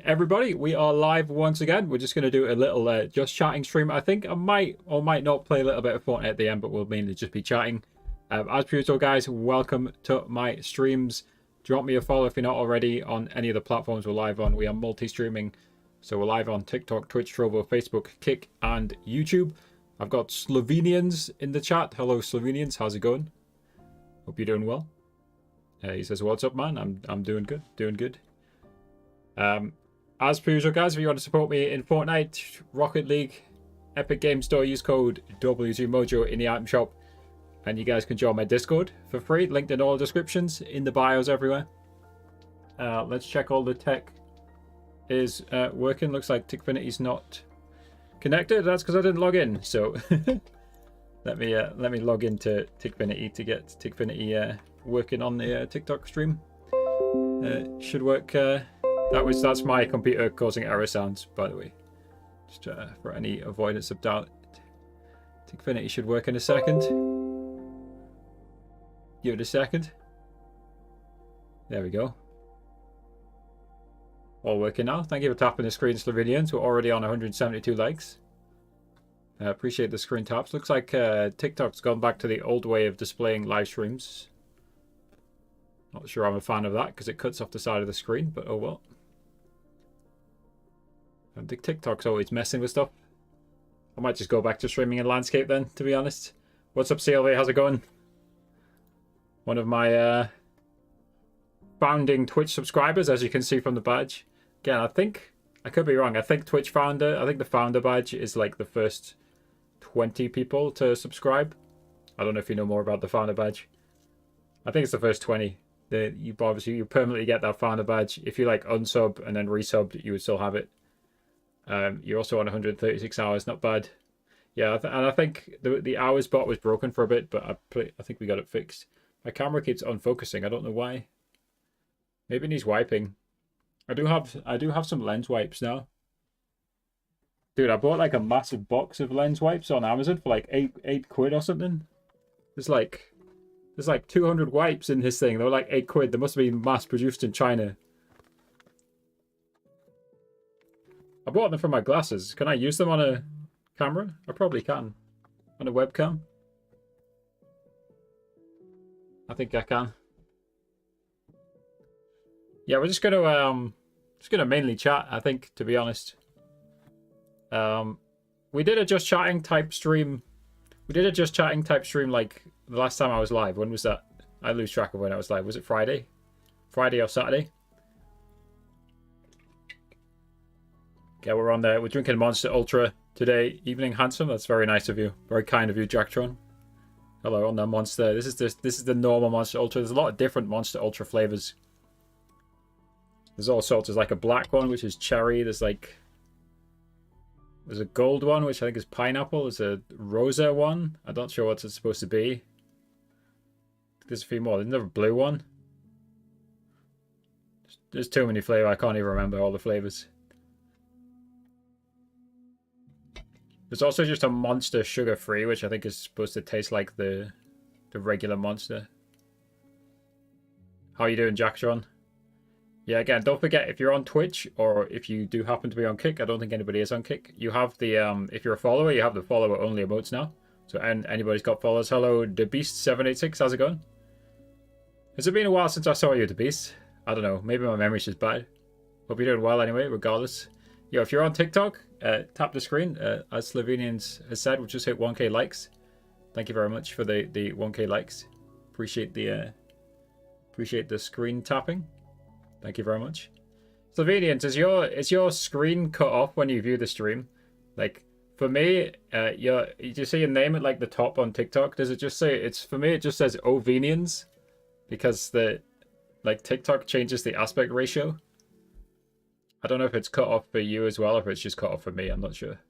Everybody, we are live once again. We're just going to do a little just chatting stream. I think I might or might not play a little bit of Fortnite at the end, but we'll mainly just be chatting. As per usual, guys, welcome to my streams. Drop me a follow if you're not already on any of the platforms we're live on. We are multi-streaming, so we're live on TikTok, Twitch, Trovo, Facebook, Kick, and YouTube. I've got Slovenians in the chat. Hello, Slovenians. How's it going? Hope you're doing well. He says, "What's up, man? I'm doing good. Doing good." As per usual, guys, if you want to support me in Fortnite, Rocket League, Epic Game Store, use code WGMojo in the item shop, and you guys can join my Discord for free. Linked in all the descriptions, in the bios everywhere. Let's check all the tech is working. Looks like Tickfinity's not connected. That's because I didn't log in. So let me log into Tickfinity to get Tickfinity working on the TikTok stream. Should work. That's my computer causing error sounds, by the way. Just for any avoidance of doubt. Tickfinity should work in a second. Give it a second. There we go. All working now. Thank you for tapping the screen, Slovenians. We're already on 172 likes. Appreciate the screen taps. Looks like TikTok's gone back to the old way of displaying live streams. Not sure I'm a fan of that because it cuts off the side of the screen, but oh well. I think TikTok's always messing with stuff. I might just go back to streaming in landscape then, to be honest. What's up, Sylvia? How's it going? One of my founding Twitch subscribers, as you can see from the badge. Again, I think, I could be wrong. I think the founder badge is like the first 20 people to subscribe. I don't know if you know more about the founder badge. I think it's the first 20. You permanently get that founder badge. If you like unsub and then resubbed, you would still have it. You're also on 136 hours, not bad. Yeah, and I think the hours bot was broken for a bit, but I think we got it fixed. My camera keeps unfocusing. I don't know why. Maybe it needs wiping. I do have some lens wipes now. Dude, I bought like a massive box of lens wipes on Amazon for like eight quid or something. There's like 200 wipes in this thing. They were like 8 quid. They must have been mass produced in China. I bought them for my glasses. Can I use them on a camera? I probably can. On a webcam? I think I can. Yeah, we're just gonna mainly chat, I think, to be honest. We did a just chatting type stream. We did a just chatting type stream like the last time I was live. When was that? I lose track of when I was live. Was it Friday? Friday or Saturday? Yeah, we're on there. We're drinking Monster Ultra today. Evening, handsome. That's very nice of you. Very kind of you, Jacktron. Hello on the Monster. This is the normal Monster Ultra. There's a lot of different Monster Ultra flavors. There's all sorts. There's like a black one, which is cherry. There's a gold one, which I think is pineapple. There's a rosa one. I'm not sure what it's supposed to be. There's a few more. There's another blue one. There's too many flavors. I can't even remember all the flavors. There's also just a Monster sugar-free, which I think is supposed to taste like the regular Monster. How are you doing, Jacktron? Yeah, again, don't forget, if you're on Twitch, or if you do happen to be on Kick, I don't think anybody is on Kick, you have the, if you're a follower, you have the follower-only emotes now. So, and anybody's got followers. Hello, TheBeast786, how's it going? Has it been a while since I saw you, TheBeast? I don't know, maybe my memory's just bad. Hope you're doing well anyway, regardless. Yo, if you're on TikTok, tap the screen. As Slovenians has said, we'll just hit 1k likes. Thank you very much for the 1k likes. Appreciate the screen tapping. Thank you very much. Slovenians, is your screen cut off when you view the stream? Like for me, you see your name at like the top on TikTok. Does it just say for me? It just says Ovenians because TikTok changes the aspect ratio. I don't know if it's cut off for you as well, or if it's just cut off for me. I'm not sure.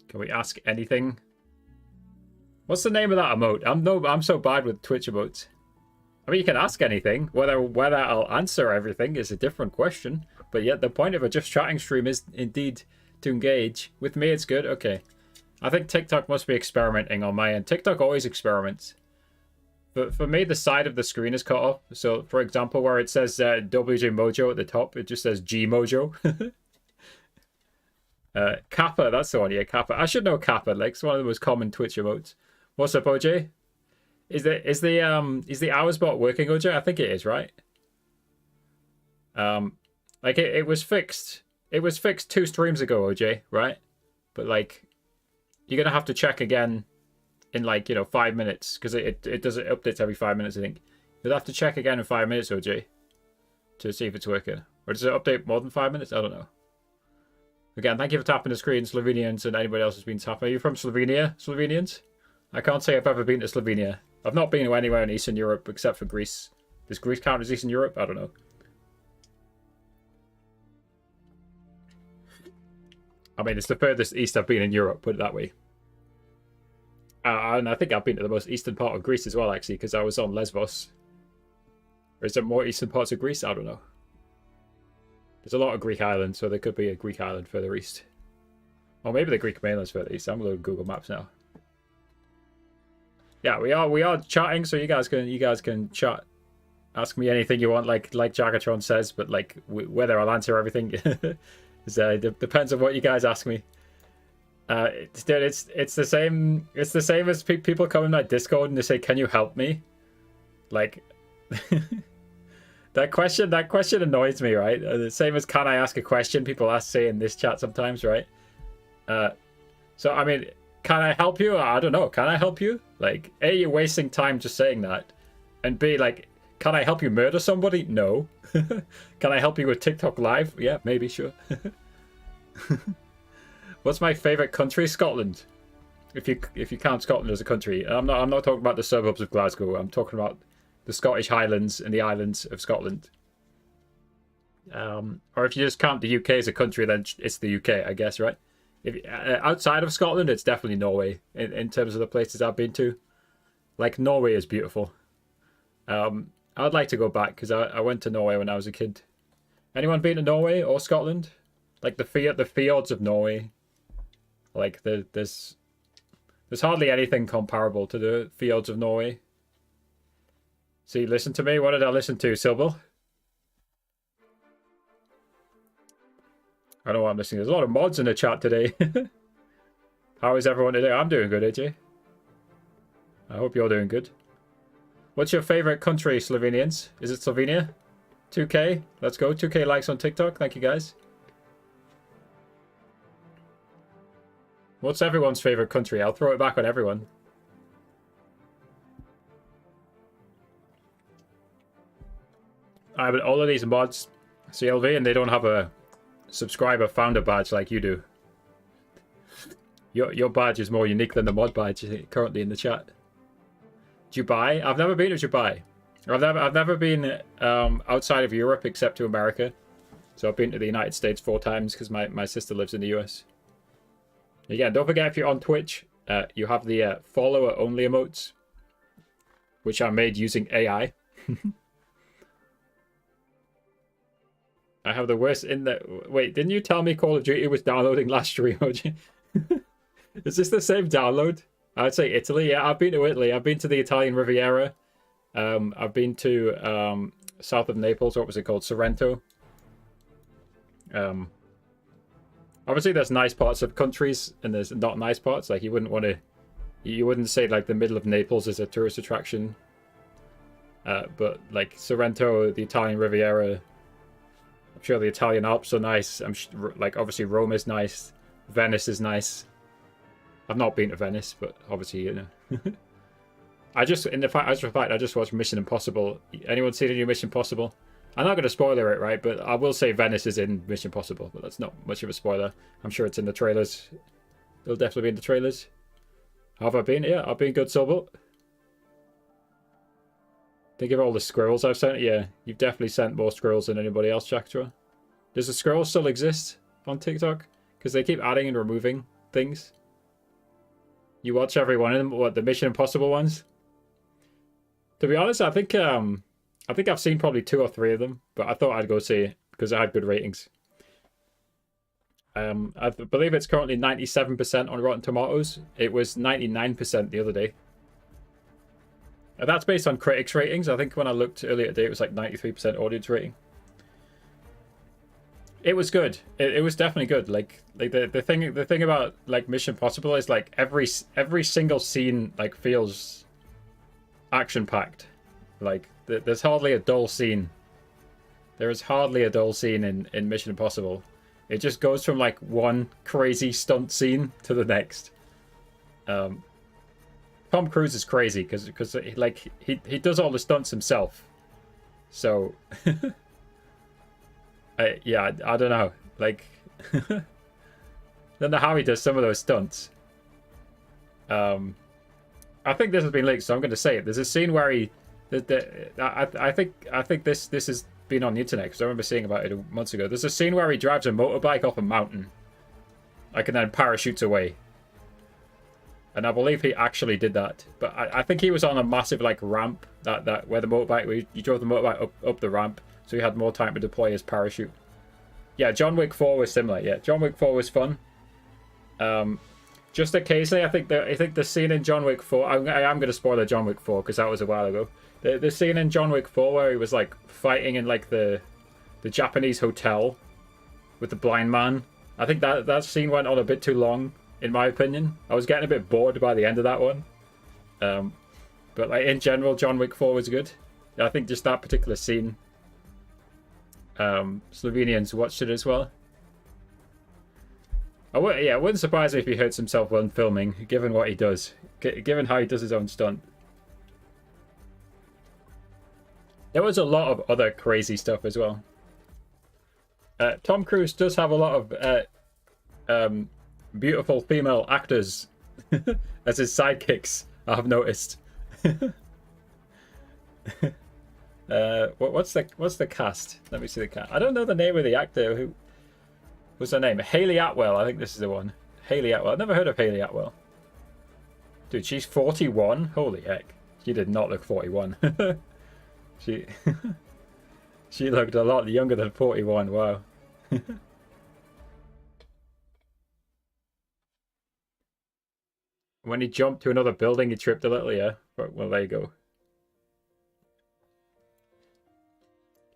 Can we ask anything? What's the name of that emote? I'm so bad with Twitch emotes. I mean, you can ask anything. Whether I'll answer everything is a different question. But yet the point of a just chatting stream is indeed to engage. With me, it's good. Okay. I think TikTok must be experimenting on my end. TikTok always experiments. For me, the side of the screen is cut off. So, for example, where it says WJ Mojo at the top, it just says G Mojo. Kappa, that's the one. Yeah, Kappa. I should know Kappa. Like, it's one of the most common Twitch emotes. What's up, OJ? Is the hours bot working, OJ? I think it is, right? Like it was fixed. It was fixed 2 streams ago, OJ, right? But like, you're gonna have to check again in like 5 minutes because it updates every 5 minutes. I think you'll have to check again in 5 minutes, OJ, to see if it's working. Or does it update more than 5 minutes? I don't know. Again, thank you for tapping the screen, Slovenians, and anybody else who's been tapping. Are you from Slovenia, Slovenians? I can't say I've ever been to Slovenia. I've not been to anywhere in Eastern Europe except for Greece. Does Greece count as Eastern Europe? I don't know. I mean, it's the furthest east I've been in Europe, put it that way. And I think I've been to the most eastern part of Greece as well, actually, because I was on Lesbos. Or is there more eastern parts of Greece? I don't know. There's a lot of Greek islands, so there could be a Greek island further east. Or maybe the Greek mainland's further east. I'm going to Google Maps now. Yeah, we are chatting, so you guys can chat. Ask me anything you want, like Jagatron says, but like whether I'll answer everything depends on what you guys ask me. It's the same. It's the same as people come in my Discord and they say, "Can you help me?" Like that question annoys me, right? The same as "Can I ask a question?" People say in this chat sometimes, right? So I mean, can I help you? I don't know. Can I help you? Like, A, you're wasting time just saying that, and B, like, can I help you murder somebody? No. Can I help you with TikTok Live? Yeah, maybe, sure. What's my favorite country? Scotland. If you count Scotland as a country, I'm not talking about the suburbs of Glasgow. I'm talking about the Scottish Highlands and the islands of Scotland. Or if you just count the UK as a country, then it's the UK, I guess, right? If outside of Scotland, it's definitely Norway in terms of the places I've been to. Like, Norway is beautiful. I'd like to go back because I went to Norway when I was a kid. Anyone been to Norway or Scotland? Like the fjords of Norway. Like there's hardly anything comparable to the fjords of Norway. See, listen to me. What did I listen to, Sybil? I don't know what I'm listening. There's a lot of mods in the chat today. How is everyone today? I'm doing good, AJ. I hope you're doing good. What's your favorite country, Slovenians? Is it Slovenia? 2K? Let's go. 2K likes on TikTok. Thank you, guys. What's everyone's favorite country? I'll throw it back on everyone. But all of these mods, CLV, and they don't have a subscriber founder badge like you do. Your badge is more unique than the mod badge currently in the chat. Dubai? I've never been to Dubai. I've never been outside of Europe except to America. So I've been to the United States 4 times because my sister lives in the US. Again, don't forget if you're on Twitch, you have the follower only emotes, which are made using AI. I have the worst in the... Wait, didn't you tell me Call of Duty was downloading last stream, OG? Is this the same download? I'd say Italy. Yeah, I've been to Italy. I've been to the Italian Riviera. I've been to south of Naples. What was it called? Sorrento. Obviously, there's nice parts of countries and there's not nice parts. Like, you wouldn't say like the middle of Naples is a tourist attraction. But like Sorrento, the Italian Riviera... I'm sure the Italian Alps are nice. Like, obviously Rome is nice. Venice is nice. I've not been to Venice, but obviously, you know. I just watched Mission Impossible. Anyone seen a new Mission Impossible? I'm not going to spoiler it, right? But I will say Venice is in Mission Impossible, but that's not much of a spoiler. I'm sure it's in the trailers. It'll definitely be in the trailers. Have I been? Yeah, I've been good, Sobel. Think of all the squirrels I've sent. Yeah, you've definitely sent more squirrels than anybody else, Jacktra. Does the squirrel still exist on TikTok? Because they keep adding and removing things. You watch every one of them. What, the Mission Impossible ones? To be honest, I think I've seen probably 2 or 3 of them, but I thought I'd go see it because I had good ratings. I believe it's currently 97% on Rotten Tomatoes. It was 99% the other day. And that's based on critics' ratings. I think when I looked earlier today, it was like 93% audience rating. It was good. It was definitely good. Like the thing about like Mission Impossible is like every single scene like feels action packed. Like there's hardly a dull scene. There is hardly a dull scene in Mission Impossible. It just goes from like one crazy stunt scene to the next. Tom Cruise is crazy because like he does all the stunts himself. So I don't know. Like I don't know how he does some of those stunts. I think this has been leaked, so I'm going to say it. There's a scene where I think this has been on the internet because I remember seeing about it months ago. There's a scene where he drives a motorbike off a mountain, like, and then parachutes away. And I believe he actually did that. But I think he was on a massive like ramp that where the motorbike where you drove the motorbike up the ramp, so he had more time to deploy his parachute. Yeah, John Wick 4 was similar. Yeah, John Wick 4 was fun. Just occasionally, I think the scene in John Wick 4. I am going to spoil the John Wick 4 because that was a while ago. The scene in John Wick 4 where he was like fighting in like the Japanese hotel with the blind man. I think that scene went on a bit too long, in my opinion. I was getting a bit bored by the end of that one. But like in general, John Wick 4 was good. I think just that particular scene. Slovenians watched it as well. It wouldn't surprise me if he hurts himself while filming, given what he does. Given how he does his own stunt. There was a lot of other crazy stuff as well. Tom Cruise does have a lot of beautiful female actors as his sidekicks, I've noticed. What's the cast? Let me see the cast. I don't know the name of the actor. Who was her name? Hayley Atwell. I think this is the one. Hayley Atwell. I've never heard of Hayley Atwell. Dude, she's 41. Holy heck, she did not look 41. She looked a lot younger than 41. Wow. When he jumped to another building, he tripped a little. Yeah. Well, there you go.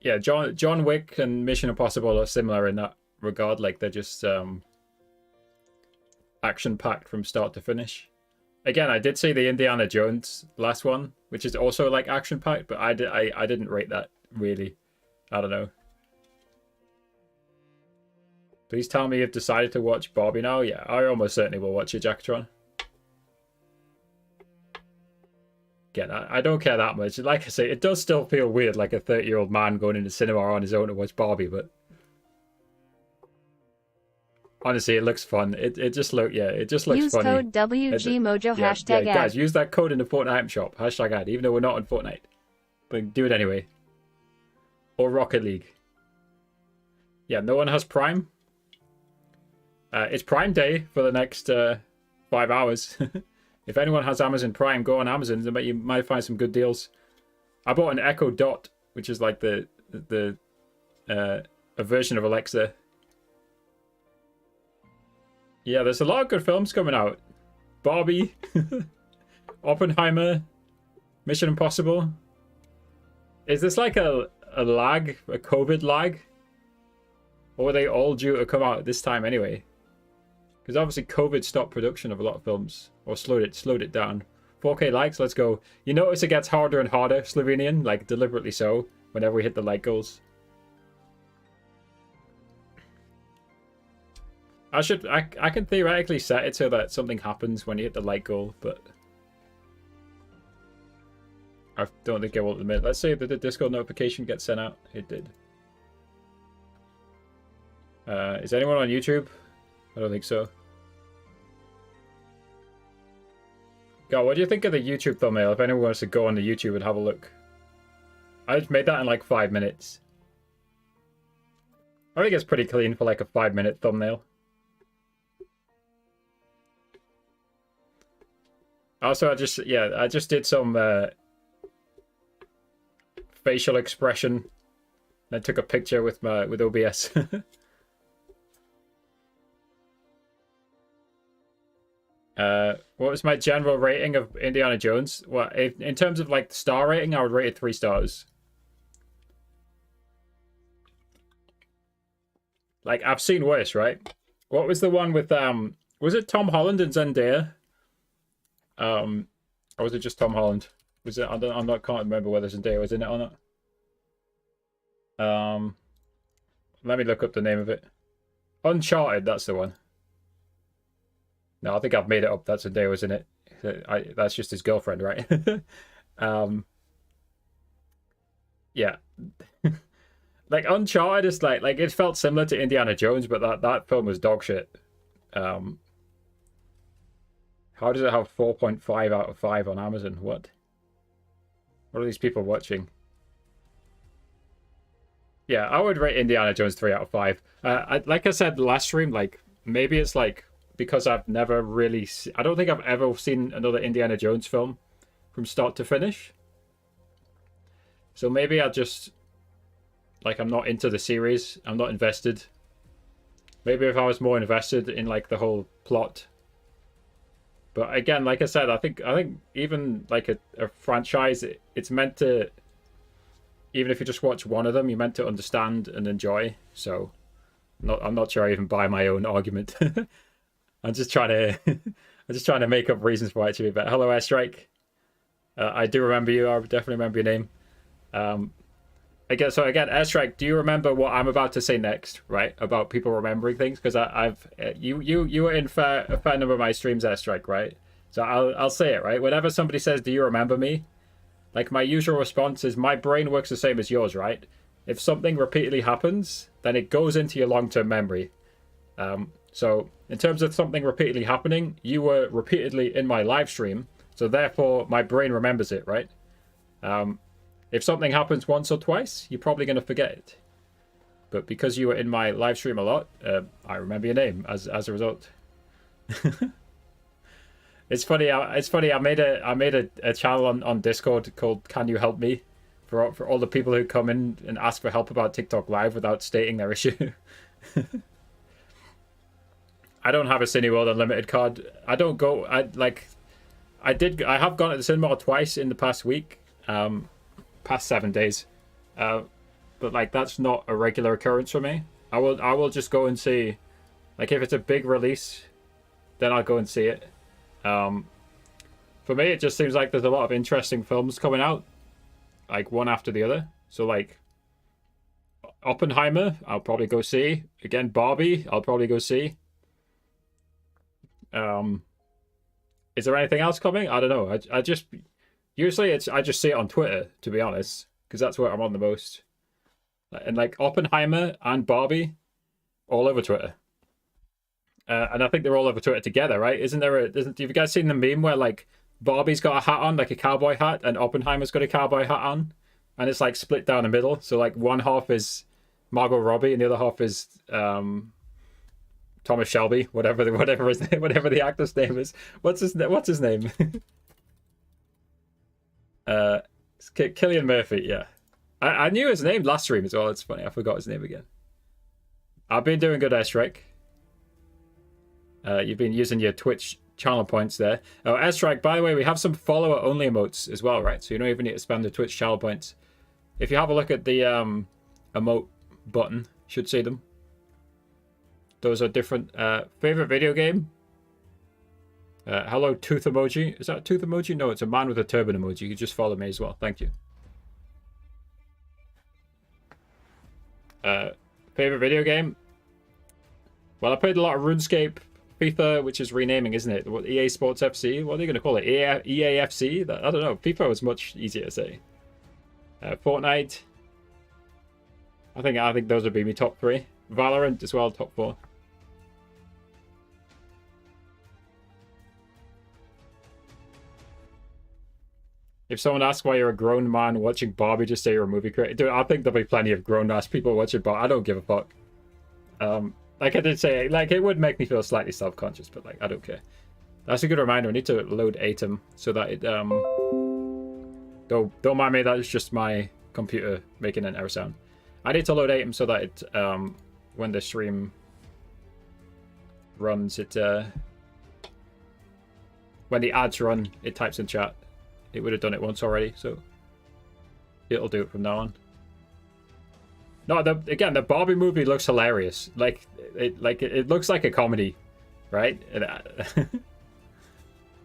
Yeah, John Wick and Mission Impossible are similar in that regard. Like they're just action packed from start to finish. Again, I did see the Indiana Jones last one, which is also like action packed, but I didn't rate that really. I don't know. Please tell me you've decided to watch Barbie now. Yeah, I almost certainly will watch it, Jacktron. Again, I don't care that much. Like I say, it does still feel weird, like a 30-year-old man going into cinema on his own to watch Barbie, but honestly, it looks fun. It just looks funny. Use code WGMojo hashtag ad. Guys, use that code in the Fortnite item shop. Hashtag ad, even though we're not on Fortnite. But do it anyway. Or Rocket League. Yeah, no one has Prime. It's Prime Day for the next 5 hours. If anyone has Amazon Prime, go on Amazon. You might find some good deals. I bought an Echo Dot, which is like a version of Alexa. Yeah, there's a lot of good films coming out. Barbie, Oppenheimer, Mission Impossible. Is this like a lag, a COVID lag? Or are they all due to come out at this time anyway? Because obviously COVID stopped production of a lot of films. Or slowed it down. 4K likes, let's go. You notice it gets harder and harder, Slovenian, like deliberately so, whenever we hit the like goals. I can theoretically set it so that something happens when you hit the like goal, but I don't think it will at the minute. Let's say that the Discord notification gets sent out. It did. Is anyone on YouTube? I don't think so. God, what do you think of the YouTube thumbnail? If anyone wants to go on the YouTube and have a look. I just made that in like 5 minutes. I think it's pretty clean for like a 5-minute thumbnail. Also, I just did some facial expression. I took a picture with OBS. What was my general rating of Indiana Jones? Well, in terms of like star rating, I would rate it 3 stars. Like, I've seen worse, right? What was the one with was it Tom Holland and Zendaya? Or was it just Tom Holland? Was it? I'm not can't remember whether Zendaya was in it or not. Let me look up the name of it. Uncharted, that's the one. No, I think I've made it up. That's Zendaya was in it. That's just his girlfriend, right? Yeah. Like Uncharted is like it felt similar to Indiana Jones, but that film was dog shit. How does it have 4.5 out of 5 on Amazon? What are these people watching? Yeah, I would rate Indiana Jones 3 out of 5. Like I said last stream, like maybe it's like because I've never really I don't think I've ever seen another Indiana Jones film from start to finish. So maybe I just like I'm not into the series. I'm not invested. Maybe if I was more invested in like the whole plot. But again, like I said, I think even like a franchise, it's meant to. Even if you just watch one of them, you're meant to understand and enjoy. So, I'm not sure I even buy my own argument. I'm just trying to make up reasons why it should be better. Hello, Airstrike. I do remember you. I definitely remember your name. Again, Airstrike, do you remember what I'm about to say next? Right, about people remembering things, because you were in a fair number of my streams, Airstrike, right? So I'll say it, right. Whenever somebody says, "Do you remember me?" Like my usual response is, my brain works the same as yours, right? If something repeatedly happens, then it goes into your long-term memory. So in terms of something repeatedly happening, you were repeatedly in my live stream, so therefore my brain remembers it, right? If something happens once or twice, you're probably going to forget it. But because you were in my live stream a lot, I remember your name as a result. It's funny. I made a channel on Discord called "Can You Help Me," for all the people who come in and ask for help about TikTok Live without stating their issue. I don't have a Cineworld Unlimited card. I don't go. I have gone to the cinema twice in the past week, past 7 days, but like that's not a regular occurrence for me. I will just go and see, like if it's a big release, then I'll go and see it. For me, it just seems like there's a lot of interesting films coming out, like one after the other. So like Oppenheimer, I'll probably go see. Again, Barbie, I'll probably go see. Is there anything else coming? I don't know. I just usually I just see it on Twitter, to be honest, because that's where I'm on the most. And like Oppenheimer and Barbie, all over Twitter. And I think they're all over Twitter together, right? Have you guys seen the meme where like Barbie's got a hat on, like a cowboy hat, and Oppenheimer's got a cowboy hat on, and it's like split down the middle. So like one half is Margot Robbie, and the other half is Thomas Shelby, whatever the actor's name is. What's his name? Cillian Murphy. Yeah, I knew his name last stream as well. It's funny, I forgot his name again. I've been doing good, Airstrike. You've been using your Twitch channel points there. Oh, Airstrike, by the way, we have some follower-only emotes as well, right? So you don't even need to spend the Twitch channel points. If you have a look at the emote button, you should see them. Those are different. Favorite video game? Hello, Tooth Emoji. Is that a Tooth Emoji? No, it's a man with a turban emoji. You can just follow me as well. Thank you. Favorite video game? Well, I played a lot of RuneScape, FIFA, which is renaming, isn't it? What, EA Sports FC? What are they going to call it? EAFC? I don't know. FIFA was much easier to say. Fortnite. I think those would be my top 3. Valorant as well, top 4. If someone asks why you're a grown man watching Barbie, just say you're a movie creator. Dude, I think there'll be plenty of grown-ass people watching Barbie. I don't give a fuck. Like I did say, like it would make me feel slightly self-conscious, but like I don't care. That's a good reminder. I need to load Atom so that it don't mind me. That is just my computer making an error sound. I need to load Atom so that it when the stream runs, it when the ads run, it types in chat. It would have done it once already, so it'll do it from now on. No, again, the Barbie movie looks hilarious. It looks like a comedy, right?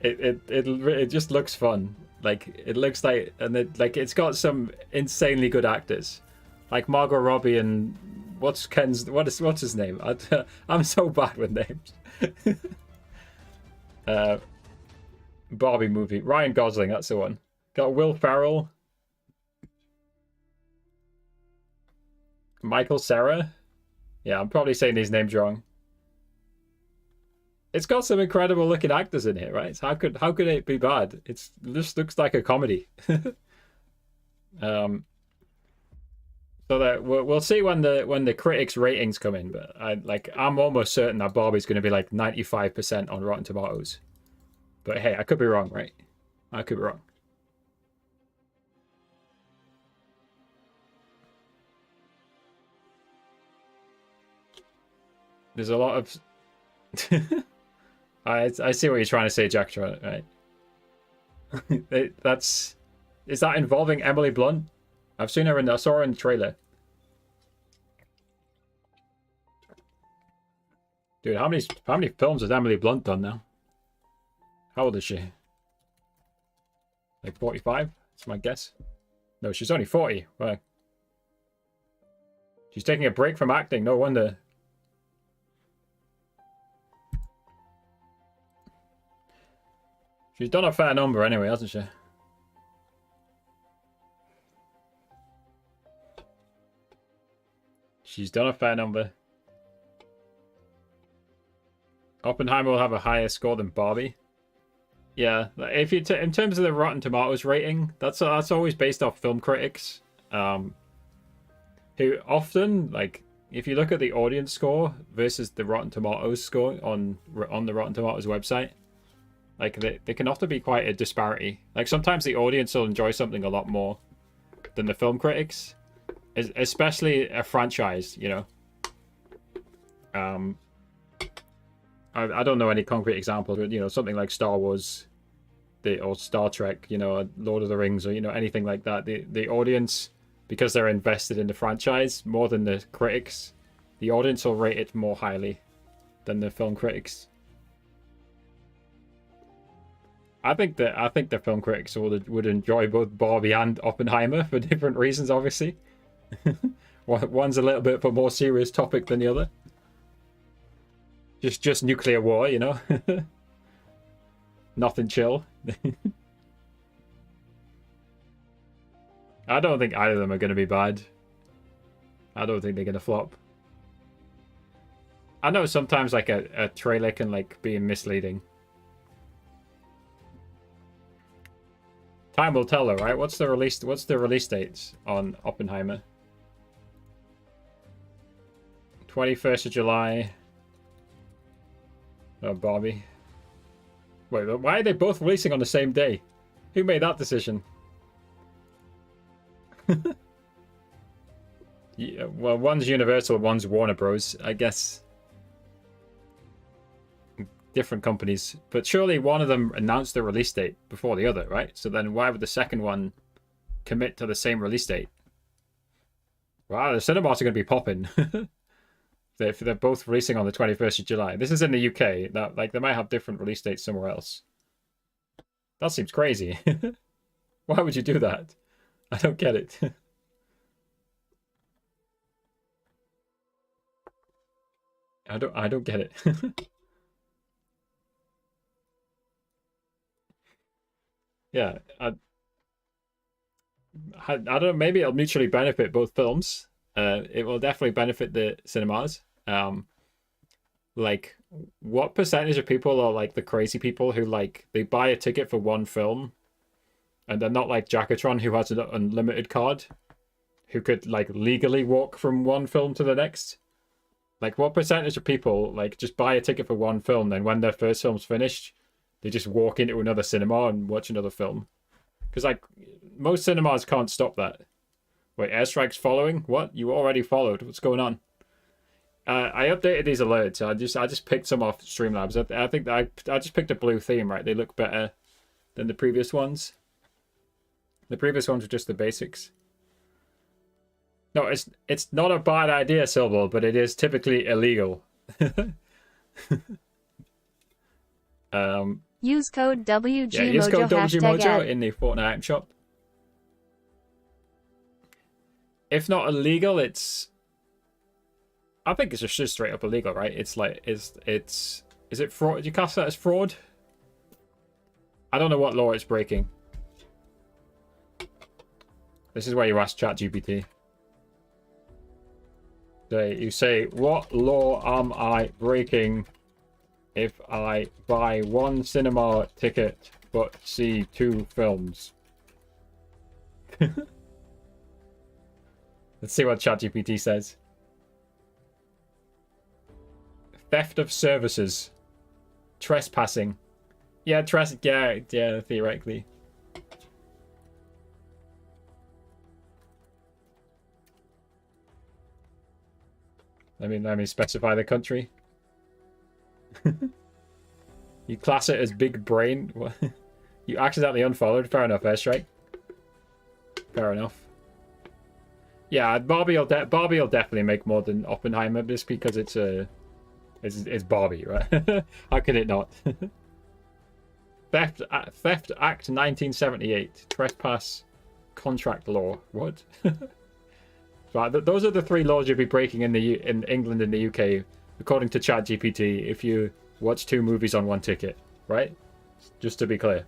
It just looks fun. Like it looks like, and it's got some insanely good actors, like Margot Robbie and what's his name? I'm so bad with names. Barbie movie. Ryan Gosling, that's the one. Got Will Ferrell. Michael Cera. Yeah, I'm probably saying these names wrong. It's got some incredible looking actors in it, right? So how could it be bad? It just looks like a comedy. So that we'll see when the critics ratings come in, but I'm almost certain that Barbie's going to be like 95% on Rotten Tomatoes. But hey, I could be wrong, right? I could be wrong. There's a lot of I see what you're trying to say, Jack, right? Is that involving Emily Blunt? I saw her in the trailer. Dude, how many films has Emily Blunt done now? How old is she? Like 45? That's my guess. No, she's only 40. Right. She's taking a break from acting, no wonder. She's done a fair number anyway, hasn't she? She's done a fair number. Oppenheimer will have a higher score than Barbie. Yeah, if you in terms of the Rotten Tomatoes rating, that's always based off film critics, who often, like, if you look at the audience score versus the Rotten Tomatoes score on the Rotten Tomatoes website, like they can often be quite a disparity. Like sometimes the audience will enjoy something a lot more than the film critics, especially a franchise, you know. I don't know any concrete examples, but, you know, something like Star Wars, or Star Trek, you know, Lord of the Rings, or, you know, anything like that. The audience, because they're invested in the franchise more than the critics, the audience will rate it more highly than the film critics. I think the film critics would enjoy both Barbie and Oppenheimer for different reasons, obviously. One's a little bit of a more serious topic than the other. Just nuclear war, you know. Nothing chill. I don't think either of them are going to be bad. I don't think they're going to flop. I know sometimes like a trailer can like be misleading. Time will tell, though, right? What's the release date on Oppenheimer? 21st of July. Oh, Barbie. Wait, why are they both releasing on the same day? Who made that decision? Yeah, well, one's Universal, one's Warner Bros. I guess. Different companies. But surely one of them announced the release date before the other, right? So then why would the second one commit to the same release date? Wow, the cinemas are going to be popping. They're both releasing on the 21st of July. This is in the UK. That, like, they might have different release dates somewhere else. That seems crazy. Why would you do that? I don't get it. I don't get it. Yeah, I don't know. Maybe it'll mutually benefit both films. It will definitely benefit the cinemas. Like, what percentage of people are like the crazy people who like they buy a ticket for one film, and they're not like Jackatron who has an unlimited card, who could like legally walk from one film to the next. Like, what percentage of people like just buy a ticket for one film, then when their first film's finished, they just walk into another cinema and watch another film? Because like most cinemas can't stop that. Wait, airstrike's following? What? You already followed. What's going on? I updated these alerts. I just picked some off Streamlabs. I think that I just picked a blue theme, right? They look better than the previous ones. The previous ones were just the basics. No, it's not a bad idea, Silver, but it is typically illegal. Use code WGMojo. Yeah, use code WGMojo #ad. in the Fortnite item shop. If not illegal, it's... I think it's just straight up illegal, right? It's like, is it fraud? Do you class that as fraud? I don't know what law it's breaking. This is where you ask ChatGPT. You say, what law am I breaking if I buy 1 cinema ticket but see 2 films? Let's see what ChatGPT says. Theft of services. Trespassing. Yeah, yeah, theoretically. Let me specify the country. You class it as big brain. You accidentally unfollowed. Fair enough, Airstrike. Fair enough. Yeah, Barbie will definitely make more than Oppenheimer just because it's Barbie, right? How can it not? Theft Act 1978. Trespass contract law. What? Right, those are the 3 laws you'll be breaking in England and the UK, according to ChatGPT, if you watch 2 movies on 1 ticket, right? Just to be clear.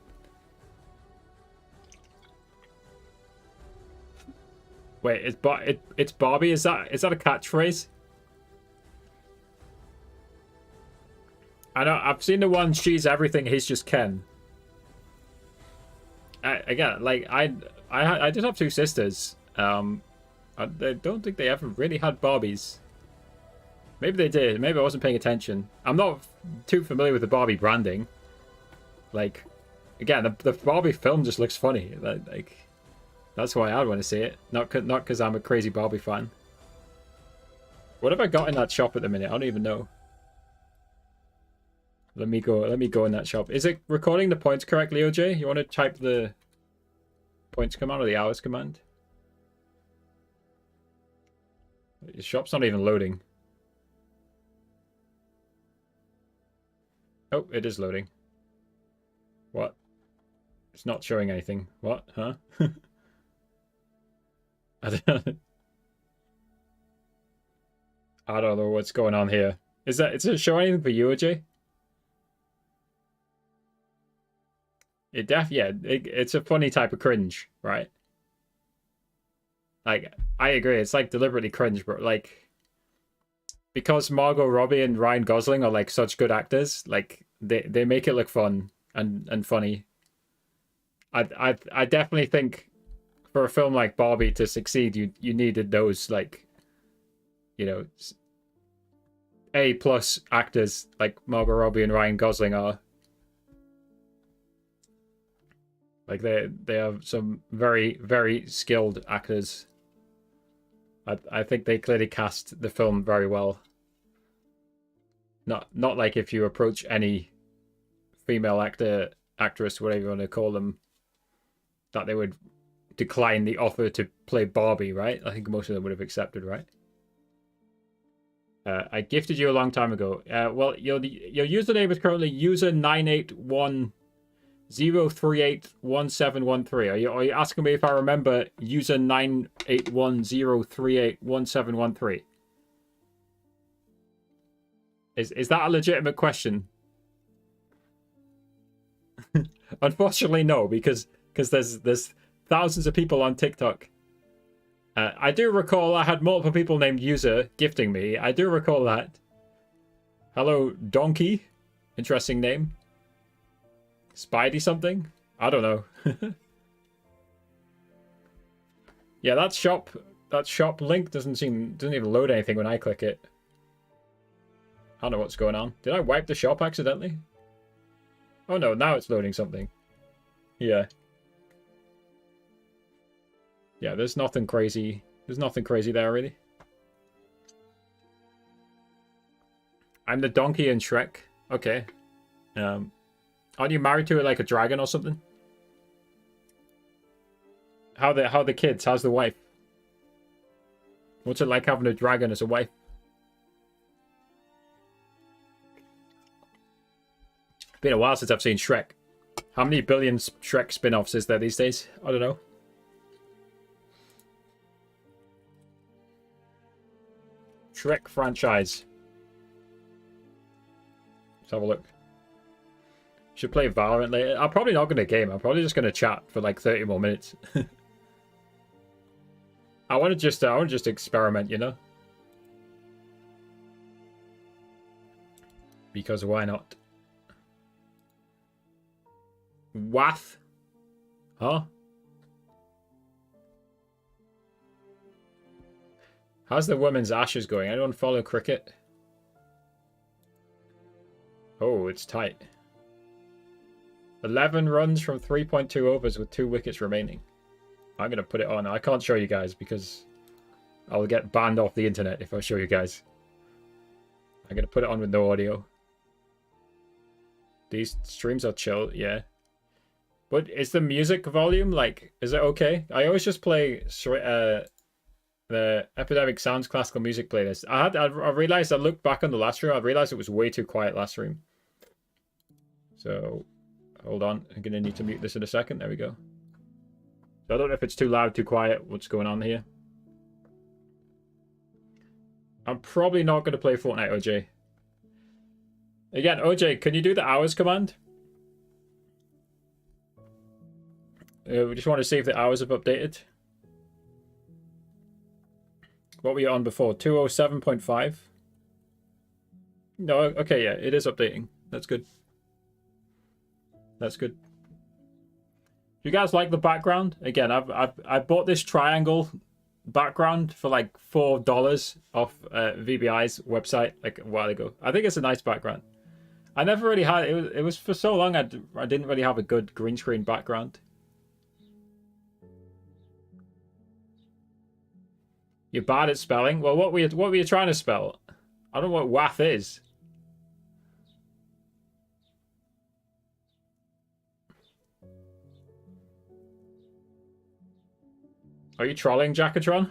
Wait, it's Barbie? Is that a catchphrase? I know I've seen the one she's everything, he's just Ken. Again, like I did have 2 sisters. I don't think they ever really had Barbies. Maybe they did. Maybe I wasn't paying attention. I'm not too familiar with the Barbie branding. Like, again, the Barbie film just looks funny. Like, that's why I'd want to see it. Not because I'm a crazy Barbie fan. What have I got in that shop at the minute? I don't even know. Let me go in that shop. Is it recording the points correctly, OJ? You want to type the points command or the hours command? The shop's not even loading. Oh, it is loading. What? It's not showing anything. What? Huh? I don't know what's going on here. Is it showing anything for you, OJ? It's a funny type of cringe, right? Like, I agree, it's like deliberately cringe, but like, because Margot Robbie and Ryan Gosling are like such good actors, like they make it look fun and funny. I definitely think for a film like Barbie to succeed, you needed those, like, you know, A+ actors like Margot Robbie and Ryan Gosling are. Like they have some very, very skilled actors. I think they clearly cast the film very well. Not like if you approach any female actress, whatever you want to call them, that they would decline the offer to play Barbie, right? I think most of them would have accepted, right? I gifted you a long time ago. Well, your username is currently user9810381713. Are you asking me if I remember user 9810381713? Is that a legitimate question? Unfortunately, no, because there's thousands of people on TikTok. I do recall I had multiple people named User gifting me. I do recall that. Hello, Donkey. Interesting name. Spidey something? I don't know. Yeah, that shop link doesn't even load anything when I click it. I don't know what's going on. Did I wipe the shop accidentally? Oh no, now it's loading something. Yeah. Yeah, there's nothing crazy. There's nothing crazy there, really. I'm the donkey in Shrek. Okay. Aren't you married to like a dragon or something? How the kids? How's the wife? What's it like having a dragon as a wife? Been a while since I've seen Shrek. How many billion Shrek spin-offs is there these days? I don't know. Shrek franchise. Let's have a look. Should play Valorant later. I'm probably not going to game. I'm probably just going to chat for like 30 more minutes. I want to just experiment, you know? Because why not? Wath? Huh? How's the women's Ashes going? Anyone follow cricket? Oh, it's tight. 11 runs from 3.2 overs with 2 wickets remaining. I'm going to put it on. I can't show you guys because I'll get banned off the internet if I show you guys. I'm going to put it on with no audio. These streams are chill, yeah. But is the music volume, like, is it okay? I always just play the Epidemic Sounds classical music playlist. I realized, I looked back on the last stream, I realized it was way too quiet last stream. So, hold on. I'm going to need to mute this in a second. There we go. So I don't know if it's too loud, too quiet, what's going on here. I'm probably not going to play Fortnite, OJ. Again, OJ, can you do the hours command? We just want to see if the hours have updated. What were you on before? 207.5? No, okay, yeah, it is updating. That's good. That's good. You guys like the background? Again, I bought this triangle background for like $4 off VBI's website like a while ago. I think it's a nice background. I never really had it was for so long I didn't really have a good green screen background. You're bad at spelling? Well, what were you trying to spell? I don't know what wath is. Are you trolling, Jackatron?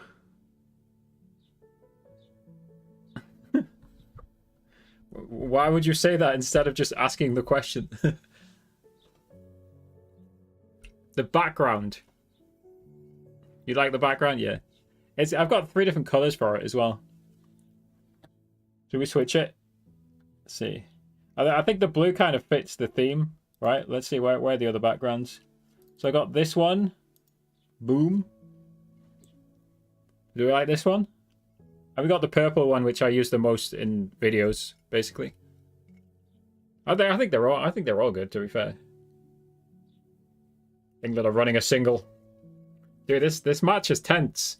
Why would you say that instead of just asking the question? The background. You like the background? Yeah. I've got 3 different colors for it as well. Should we switch it? Let's see. I think the blue kind of fits the theme, right? Let's see where are the other backgrounds. So I got this one. Boom. Do we like this one? And we got the purple one, which I use the most in videos, basically. I think they're all good, to be fair. England are running a single. Dude, this match is tense.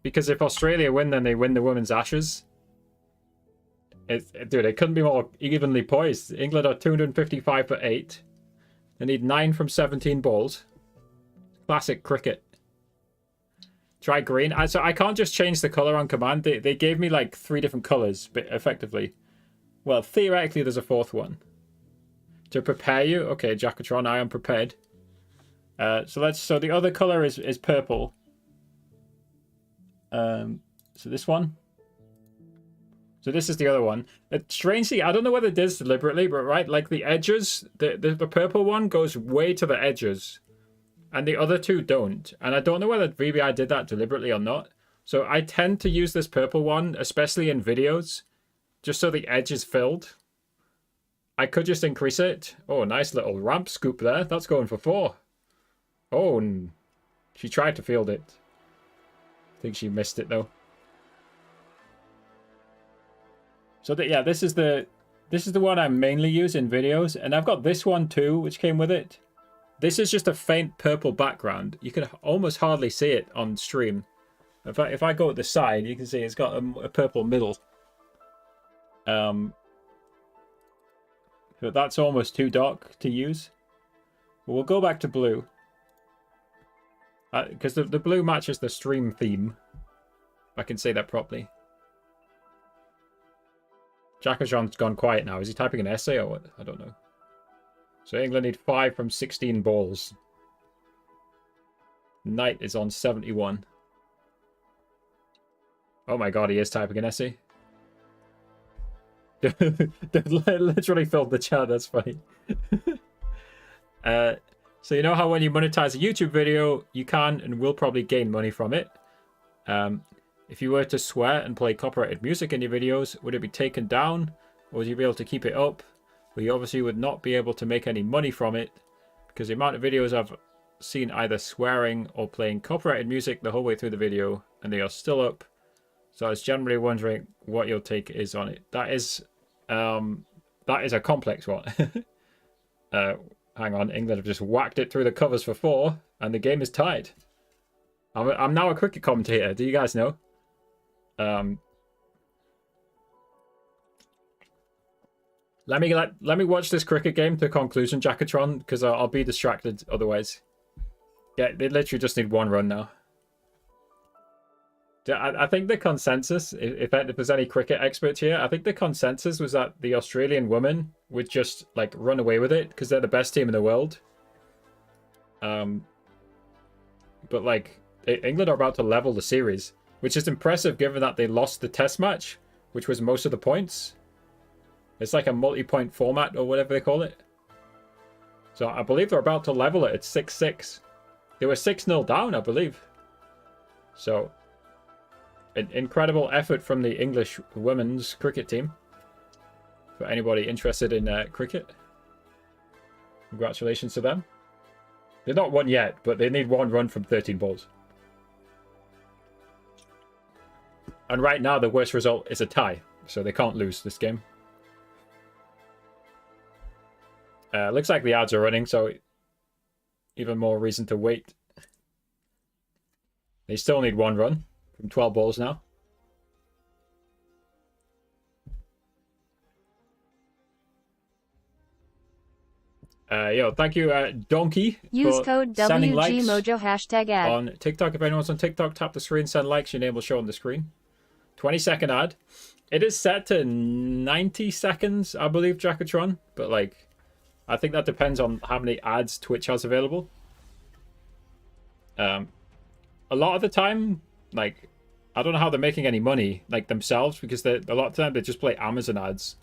Because if Australia win, then they win the Women's Ashes. Dude, it couldn't be more evenly poised. England are 255 for 8. They need 9 from 17 balls. Classic cricket. Try green. So I can't just change the color on command. They gave me like 3 different colors, but effectively. Well, theoretically, there's a 4th one. To prepare you. Okay, Jackatron, I am prepared. So the other color is purple. So this one. So this is the other one. Strangely, I don't know whether it is deliberately, but right, like the edges, the purple one goes way to the edges. And the other 2 don't. And I don't know whether VBI did that deliberately or not. So I tend to use this purple one, especially in videos, just so the edge is filled. I could just increase it. Oh, nice little ramp scoop there. That's going for 4. Oh, she tried to field it. I think she missed it, though. So, yeah, this is the one I mainly use in videos. And I've got this one, too, which came with it. This is just a faint purple background. You can almost hardly see it on stream. If I go at the side, you can see it's got a purple middle. But that's almost too dark to use. But we'll go back to blue. Because the blue matches the stream theme. If I can say that properly. Jackatron's gone quiet now. Is he typing an essay or what? I don't know. So England need 5 from 16 balls. Knight is on 71. Oh my god, he is typing an essay. Literally filled the chat, that's funny. So you know how when you monetize a YouTube video, you can and will probably gain money from it. If you were to swear and play copyrighted music in your videos, would it be taken down? Or would you be able to keep it up? Well, you obviously would not be able to make any money from it, because the amount of videos I've seen either swearing or playing copyrighted music the whole way through the video, and they are still up. So I was generally wondering what your take is on it. That is a complex one. Hang on, England have just whacked it through the covers for 4, and the game is tied. I'm now a cricket commentator. Do you guys know? Let me watch this cricket game to conclusion, Jackatron, because I'll be distracted otherwise. Yeah, they literally just need 1 run now. I think the consensus, if there's any cricket experts here, I think the consensus was that the Australian women would just like run away with it because they're the best team in the world. But like England are about to level the series, which is impressive given that they lost the test match, which was most of the points. It's like a multi-point format or whatever they call it. So I believe they're about to level it at 6-6. They were 6-0 down, I believe. So an incredible effort from the English women's cricket team. For anybody interested in cricket, congratulations to them. They're not won yet, but they need 1 run from 13 balls. And right now, the worst result is a tie, so they can't lose this game. Looks like the ads are running, so even more reason to wait. They still need 1 run from 12 balls now. Yo, thank you, Donkey. Use code WGMojo #ad. On TikTok, if anyone's on TikTok, tap the screen, send likes, your name will show on the screen. 20-second ad. It is set to 90 seconds, I believe, Jackatron. But, like, I think that depends on how many ads Twitch has available. A lot of the time, like, I don't know how they're making any money, like, themselves, because a lot of the time they just play Amazon ads.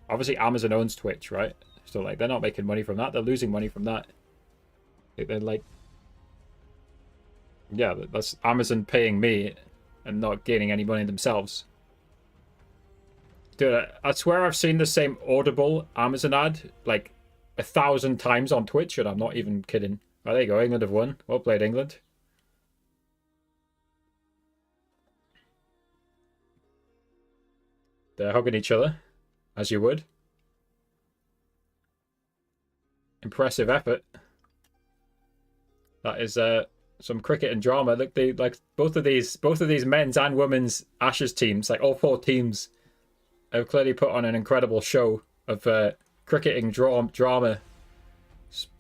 Obviously, Amazon owns Twitch, right? So, like, they're not making money from that. They're losing money from that. They're like... Yeah, that's Amazon paying me and not gaining any money themselves. Dude, I swear I've seen the same Audible Amazon ad, like, 1,000 times on Twitch, and I'm not even kidding. Oh, there you go. England have won. Well played, England. They're hugging each other, as you would. Impressive effort. That is some cricket and drama. Look, they like both of these men's and women's Ashes teams, like all 4 teams, have clearly put on an incredible show of cricketing drama,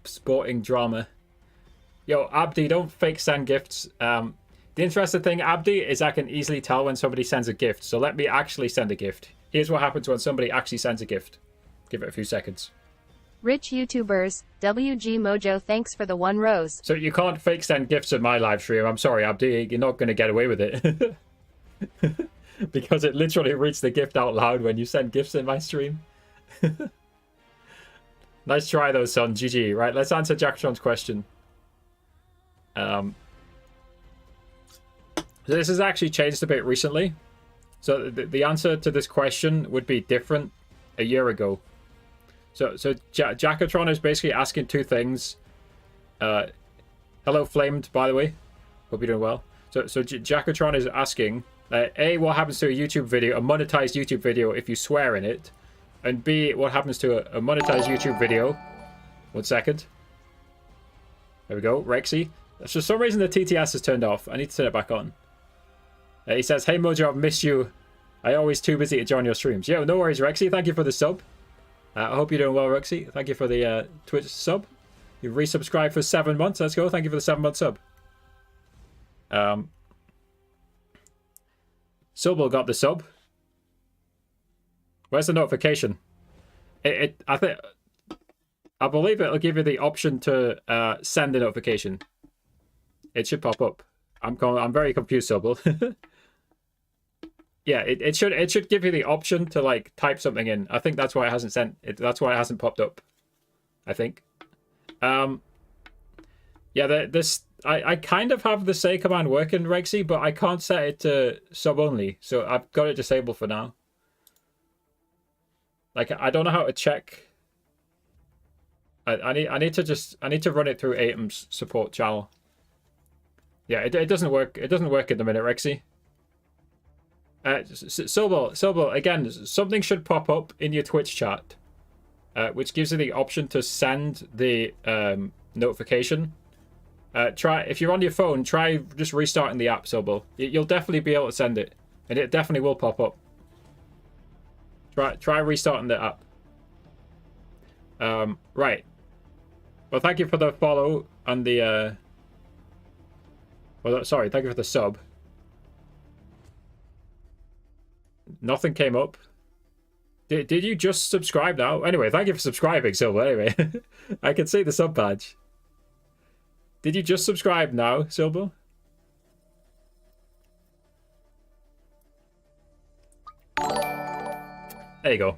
sporting drama. Yo, Abdi, don't fake send gifts. The interesting thing, Abdi, is I can easily tell when somebody sends a gift. So let me actually send a gift. Here's what happens when somebody actually sends a gift. Give it a few seconds. Rich YouTubers, WG Mojo, thanks for the 1 rose. So you can't fake send gifts at my live stream. I'm sorry, Abdi. You're not going to get away with it. Because it literally reads the gift out loud when you send gifts in my stream. Nice try though, son. GG. Right, let's answer Jackatron's question. This has actually changed a bit recently. So the answer to this question would be different a year ago. So Jackatron is basically asking 2 things. Hello, Flamed, by the way. Hope you're doing well. So Jackatron is asking, A, what happens to a YouTube video, a monetized YouTube video, if you swear in it? And B, what happens to a monetized YouTube video? 1 second. There we go, Rexy. For some reason the TTS is turned off. I need to turn it back on. He says, hey Mojo, I've missed you. I'm always too busy to join your streams. Yo, no worries, Rexy. Thank you for the sub. I hope you're doing well, Rexy. Thank you for the Twitch sub. You've resubscribed for 7 months. Let's go. Thank you for the 7-month sub. Sobel got the sub. Where's the notification? I believe it'll give you the option to send a notification. It should pop up. I'm very confused, Sobel. Yeah, it should give you the option to like type something in. I think that's why it hasn't sent it. That's why it hasn't popped up. I think. Yeah, I kind of have the say command working, Rexy, but I can't set it to sub only, so I've got it disabled for now. Like I don't know how to check. I need to run it through Atom's support channel. Yeah, it doesn't work. It doesn't work at the minute, Rexy. Sobel, again, something should pop up in your Twitch chat, which gives you the option to send the notification. Try if you're on your phone, try just restarting the app, Sobel. You'll definitely be able to send it, and it definitely will pop up. Try restarting the app. Right. Well, thank you for the follow and the well, sorry, thank you for the sub. Nothing came up. Did you just subscribe now? Anyway, thank you for subscribing, Silver. Anyway, I can see the sub badge. Did you just subscribe now, Silver? There you go.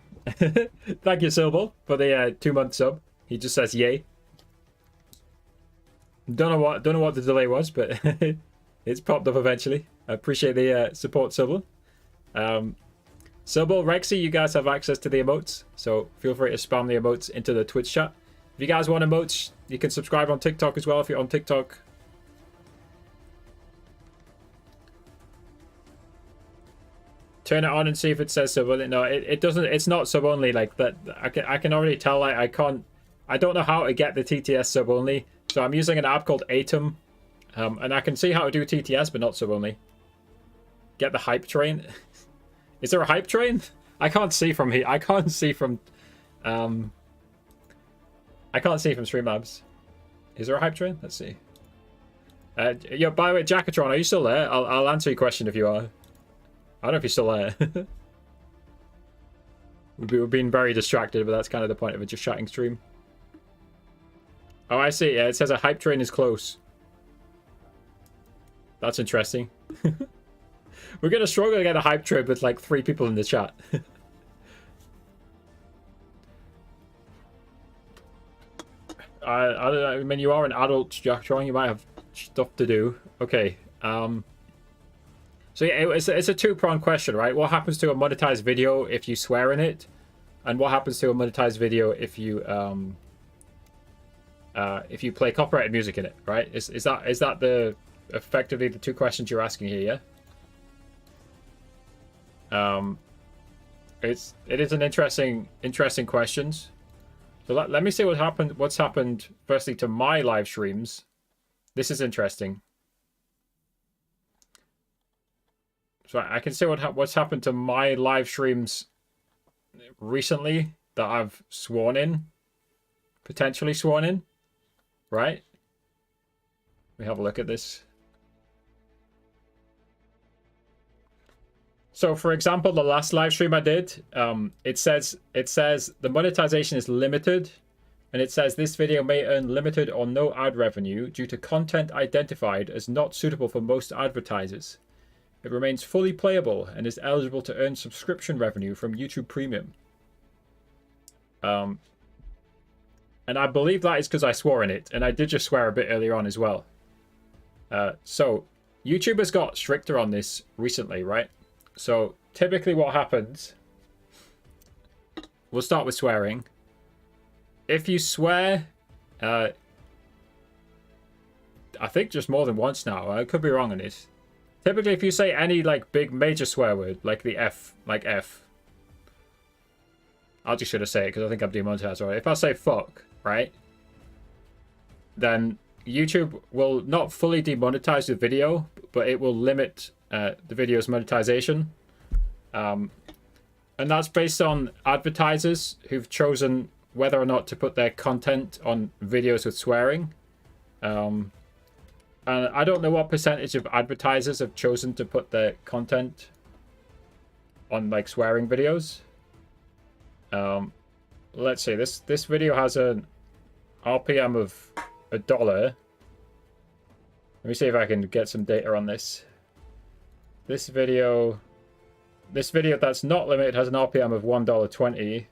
Thank you, Silver, for the 2-month sub. He just says yay. Don't know what the delay was, but it's popped up eventually. I appreciate the support, Silver. Silver, Rexy, you guys have access to the emotes, so feel free to spam the emotes into the Twitch chat. If you guys want emotes, you can subscribe on TikTok as well if you're on TikTok. Turn it on and see if it says sub only. No, it doesn't. It's not sub only like that. I can already tell. Like I don't know how to get the TTS sub only. So I'm using an app called Atom, and I can see how to do TTS, but not sub only. Get the hype train. Is there a hype train? I can't see from here. I can't see from Streamlabs. Is there a hype train? Let's see. Yo, by the way, Jackatron, are you still there? I'll answer your question if you are. I don't know if you're still there. We've been very distracted, but that's kind of the point of a just chatting stream. Oh, I see. Yeah, it says a hype train is close. That's interesting. We're going to struggle to get a hype train with like 3 people in the chat. I don't know. I mean, you are an adult, Jackatron. You might have stuff to do. Okay. So yeah, it's a 2-pronged question, right? What happens to a monetized video if you swear in it, and what happens to a monetized video if you play copyrighted music in it, right? Is that the effectively the 2 questions you're asking here? Yeah. It is an interesting questions. So let me see what's happened firstly to my live streams. This is interesting. So I can see what's happened to my live streams recently that I've sworn in, potentially sworn in, right? Let me have a look at this. So, for example, the last live stream I did, it says the monetization is limited, and it says this video may earn limited or no ad revenue due to content identified as not suitable for most advertisers. It remains fully playable and is eligible to earn subscription revenue from YouTube Premium. And I believe that is because I swore in it, and I did just swear a bit earlier on as well. So YouTube has got stricter on this recently, right? So typically what happens, we'll start with swearing. If you swear, I think just more than once now, I could be wrong on this. Typically if you say any like big major swear word, like the F, like F, I'll just sort of say it because I think I'm demonetized already. If I say fuck, right, then YouTube will not fully demonetize the video, but it will limit the video's monetization. And that's based on advertisers who've chosen whether or not to put their content on videos with swearing. And I don't know what percentage of advertisers have chosen to put their content on like swearing videos. Let's see. This video has an RPM of $1. Let me see if I can get some data on this. This video that's not limited has an RPM of $1.20.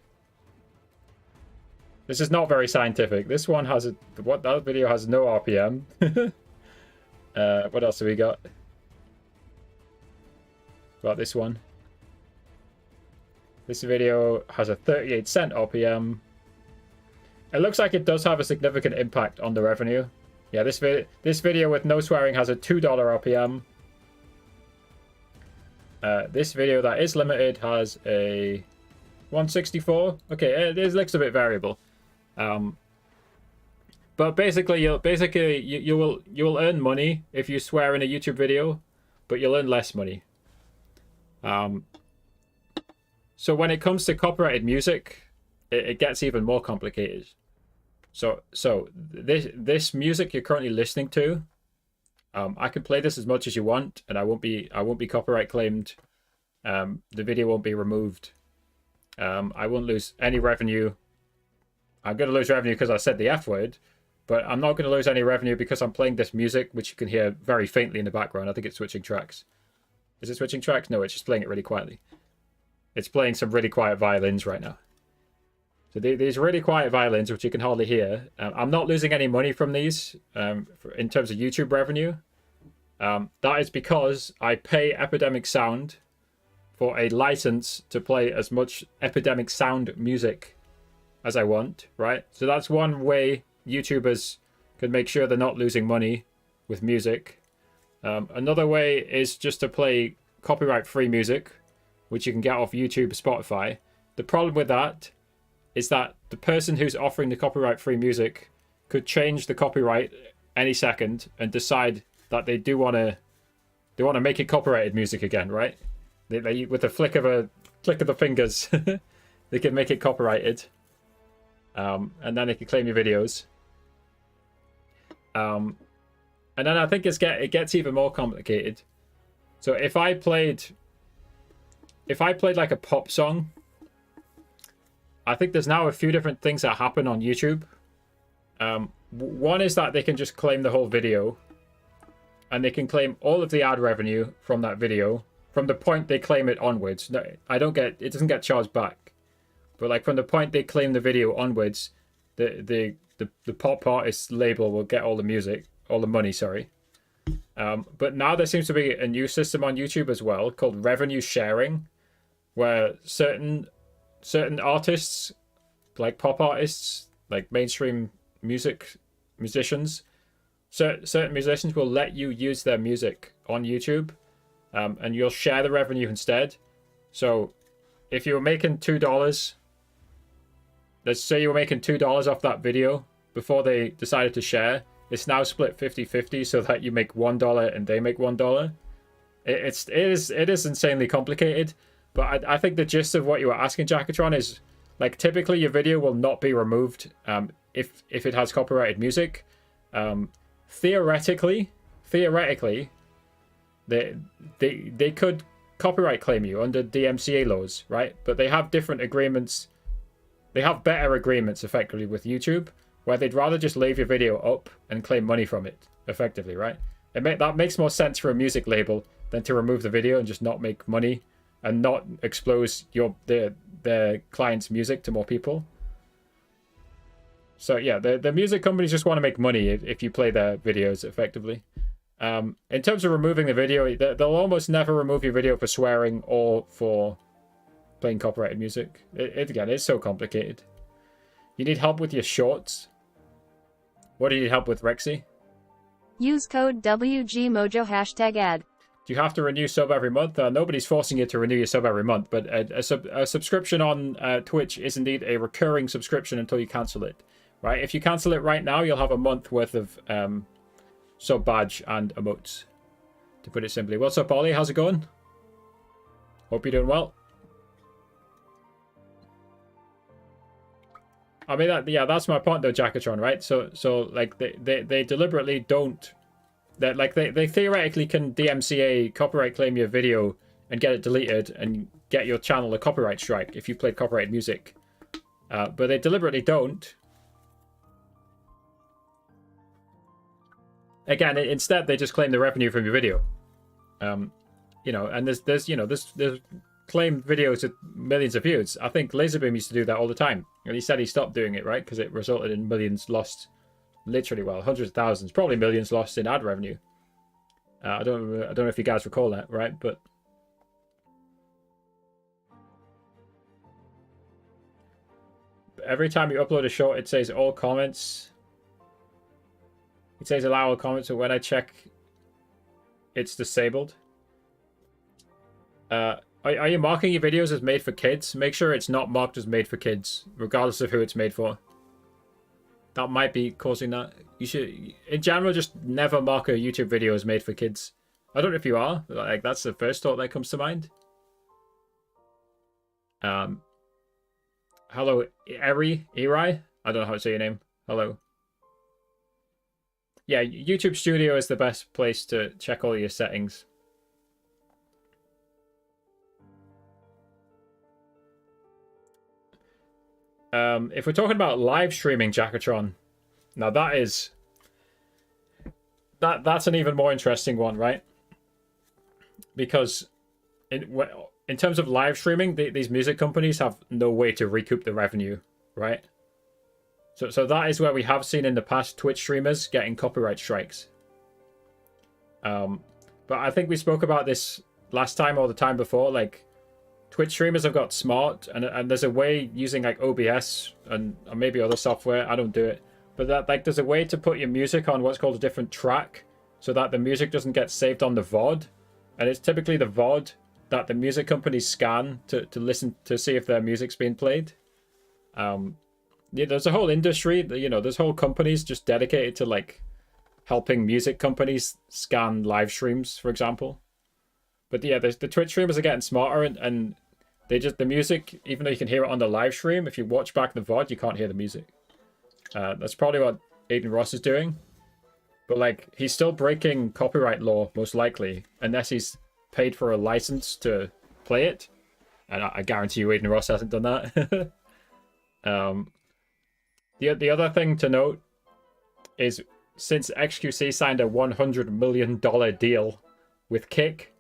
This is not very scientific. This one has that video has no RPM. What else have we got? Got this one. This video has a 38-cent RPM. It looks like it does have a significant impact on the revenue. Yeah, this video with no swearing has a $2 RPM. This video that is limited has a 164. Okay, it looks a bit variable. But basically you will earn money if you swear in a YouTube video, but you'll earn less money. So when it comes to copyrighted music, it gets even more complicated. So this music you're currently listening to, I can play this as much as you want, and I won't be copyright claimed. The video won't be removed. I won't lose any revenue. I'm going to lose revenue because I said the F word, but I'm not going to lose any revenue because I'm playing this music, which you can hear very faintly in the background. I think it's switching tracks. Is it switching tracks? No, it's just playing it really quietly. It's playing some really quiet violins right now. So these really quiet violins, which you can hardly hear. I'm not losing any money from these in terms of YouTube revenue. That is because I pay Epidemic Sound for a license to play as much Epidemic Sound music as I want, right? So that's one way YouTubers can make sure they're not losing money with music. Another way is just to play copyright-free music, which you can get off YouTube or Spotify. The problem with that is that the person who's offering the copyright-free music could change the copyright any second and decide that they want to make it copyrighted music again, right? They with a flick of the fingers, they can make it copyrighted, and then they can claim your videos. And then I think it gets even more complicated. So if I played like a pop song, I think there's now a few different things that happen on YouTube. One is that they can just claim the whole video, and they can claim all of the ad revenue from that video from the point they claim it onwards. No, it doesn't get charged back, but like from the point they claim the video onwards, the pop artist label will get all the money. Sorry. But now there seems to be a new system on YouTube as well called revenue sharing, where certain artists, like pop artists, like mainstream musicians, certain musicians will let you use their music on YouTube, and you'll share the revenue instead. So if you were making $2, let's say you were making $2 off that video before they decided to share, it's now split 50-50 so that you make $1 and they make $1. It is insanely complicated, but I think the gist of what you were asking, Jackatron, is like typically your video will not be removed if it has copyrighted music. Theoretically, they could copyright claim you under DMCA laws, right? But they have different agreements. They have better agreements effectively with YouTube, where they'd rather just leave your video up and claim money from it effectively, right? That makes more sense for a music label than to remove the video and just not make money and not expose their client's music to more people. So yeah, the music companies just want to make money if you play their videos effectively. In terms of removing the video, they'll almost never remove your video for swearing or for playing copyrighted music. Again, it's so complicated. You need help with your shorts? What do you need help with, Rexy? Use code WGMojo #ad. Do you have to renew sub every month? Nobody's forcing you to renew your sub every month, but a subscription on Twitch is indeed a recurring subscription until you cancel it, right? If you cancel it right now, you'll have a month worth of sub badge and emotes, to put it simply. What's up, Ollie? How's it going? Hope you're doing well. I mean, that's my point though, Jackatron, right? So like they deliberately don't. That like they theoretically can DMCA copyright claim your video and get it deleted and get your channel a copyright strike if you played copyrighted music. But they deliberately don't. Again, instead they just claim the revenue from your video. You know, and there's claimed videos with millions of views. I think Laserbeam used to do that all the time, and he said he stopped doing it, right? Because it resulted in millions lost, literally, well, hundreds of thousands, probably millions lost in ad revenue. I don't know if you guys recall that, right? But every time you upload a short, it says all comments. It says allow all comments, but when I check, it's disabled. Are you marking your videos as made for kids? Make sure it's not marked as made for kids, regardless of who it's made for. That might be causing that. You should, in general, just never mark a YouTube video as made for kids. I don't know if you are. Like, that's the first thought that comes to mind. Hello, Eri? I don't know how to say your name. Hello. Yeah, YouTube Studio is the best place to check all your settings. If we're talking about live streaming Jackatron, now that's an even more interesting one, right? Because in terms of live streaming, these music companies have no way to recoup the revenue, right? So that is where we have seen in the past Twitch streamers getting copyright strikes. But I think we spoke about this last time or the time before, like, Twitch streamers have got smart, and there's a way using like OBS and maybe other software. I don't do it, but that like there's a way to put your music on what's called a different track, so that the music doesn't get saved on the VOD, and it's typically the VOD that the music companies scan to listen to see if their music's being played. Yeah, there's a whole industry, you know, there's whole companies just dedicated to like helping music companies scan live streams, for example. But yeah, the Twitch streamers are getting smarter, and the music, even though you can hear it on the live stream, if you watch back the VOD, you can't hear the music. That's probably what Aiden Ross is doing. But like, he's still breaking copyright law, most likely, unless he's paid for a license to play it. And I guarantee you Aiden Ross hasn't done that. The other thing to note is, since XQC signed a $100 million deal with Kick,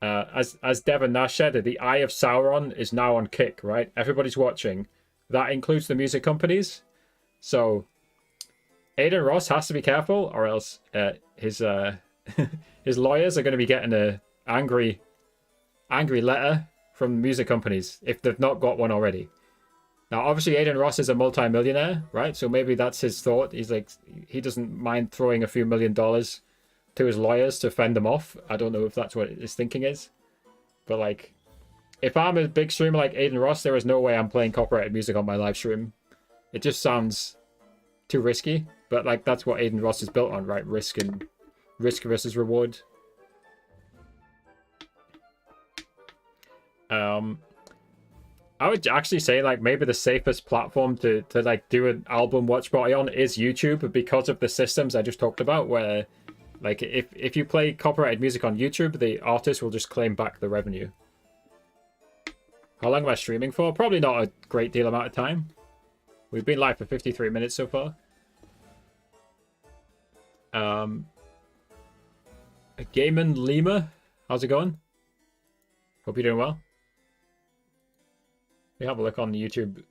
as Devon Nash said, the Eye of Sauron is now on Kick, right? Everybody's watching. That includes the music companies. So Aiden Ross has to be careful, or else his his lawyers are going to be getting a angry letter from music companies if they've not got one already. Now, obviously, Aiden Ross is a multi-millionaire, right? So maybe that's his thought. He's like, he doesn't mind throwing a few $1 million to his lawyers to fend them off. I don't know if that's what his thinking is. But like, if I'm a big streamer like Aiden Ross, there is no way I'm playing copyrighted music on my live stream. It just sounds too risky. But like, that's what Aiden Ross is built on, right? Risk versus reward. I would actually say like maybe the safest platform to like do an album watch party on is YouTube, because of the systems I just talked about, where like if you play copyrighted music on YouTube, the artist will just claim back the revenue. How long am I streaming for? Probably not a great deal amount of time. We've been live for 53 minutes so far. Gaiman Lima, how's it going? Hope you're doing well. We have a look on the YouTube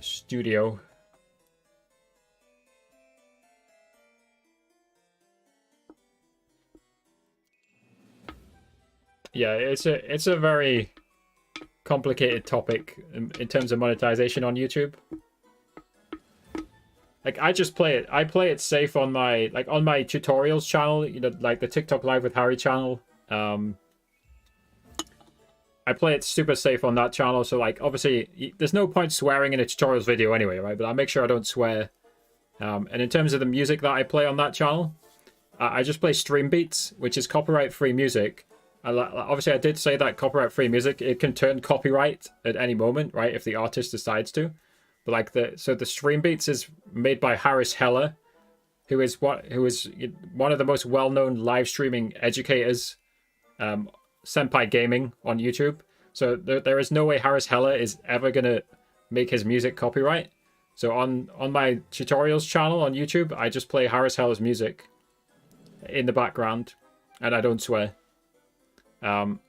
studio. Yeah, it's a very complicated topic in terms of monetization on YouTube. Like, I just play it. I play it safe on my tutorials channel, you know, like the TikTok Live with Harry channel. I play it super safe on that channel, so like obviously there's no point swearing in a tutorials video anyway, right? But I make sure I don't swear. And in terms of the music that I play on that channel, I just play stream beats, which is copyright-free music. Obviously, I did say that copyright-free music, it can turn copyright at any moment, right? If the artist decides to. But like the stream beats is made by Harris Heller, who is one of the most well-known live streaming educators. Senpai Gaming on YouTube. So there is no way Harris Heller is ever going to make his music copyright. So on my tutorials channel on YouTube, I just play Harris Heller's music in the background, and I don't swear. And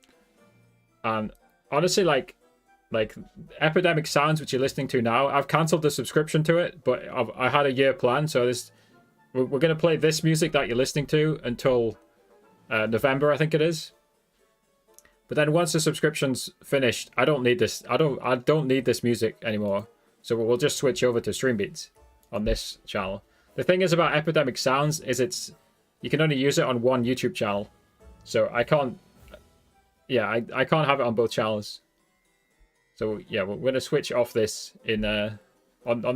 honestly, like Epidemic Sounds, which you're listening to now, I've cancelled the subscription to it, but I had a year plan, so we're going to play this music that you're listening to until November, I think it is. But then once the subscription's finished, I don't need this. I don't need this music anymore. So we'll just switch over to Stream Beats on this channel. The thing is about Epidemic Sounds is you can only use it on one YouTube channel. So I can't, yeah, I can't have it on both channels. So yeah, we're going to switch off this on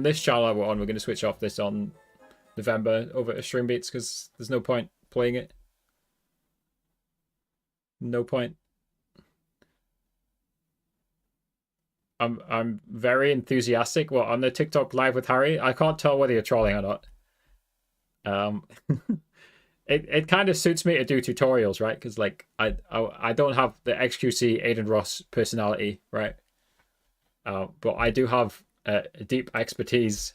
this channel we're going to switch off this on November over to Stream Beats because there's no point playing it. No point. I'm very enthusiastic. Well, on the TikTok live with Harry, I can't tell whether you're trolling or not. It kind of suits me to do tutorials, right? Because like I don't have the XQC Aiden Ross personality, right? But I do have a deep expertise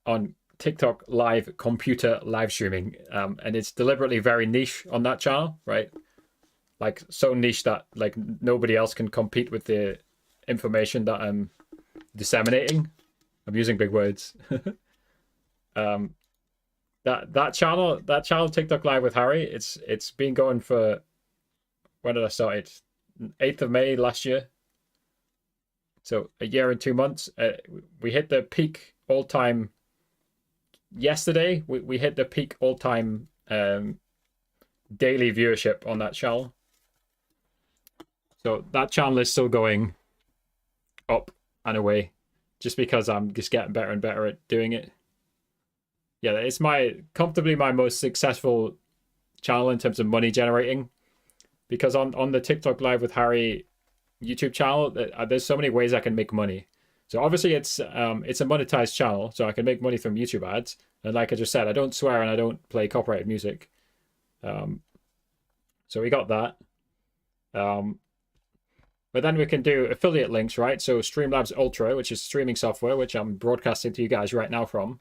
on TikTok live computer live streaming, and it's deliberately very niche on that channel, right? Like so niche that like nobody else can compete with the information that I'm disseminating. I'm using big words. That channel TikTok live with Harry, it's been going for, when did I start it? 8th of May last year. So a year and 2 months. We hit the peak all time yesterday. We hit the peak all time daily viewership on that channel. So that channel is still going up and away just because I'm just getting better and better at doing it. Yeah, it's comfortably my most successful channel in terms of money generating, because on the TikTok live with Harry YouTube channel, there's so many ways I can make money. So obviously it's a monetized channel, so I can make money from YouTube ads. And like I just said, I don't swear and I don't play copyrighted music. So we got that. But then we can do affiliate links, right? So Streamlabs Ultra, which is streaming software, which I'm broadcasting to you guys right now from.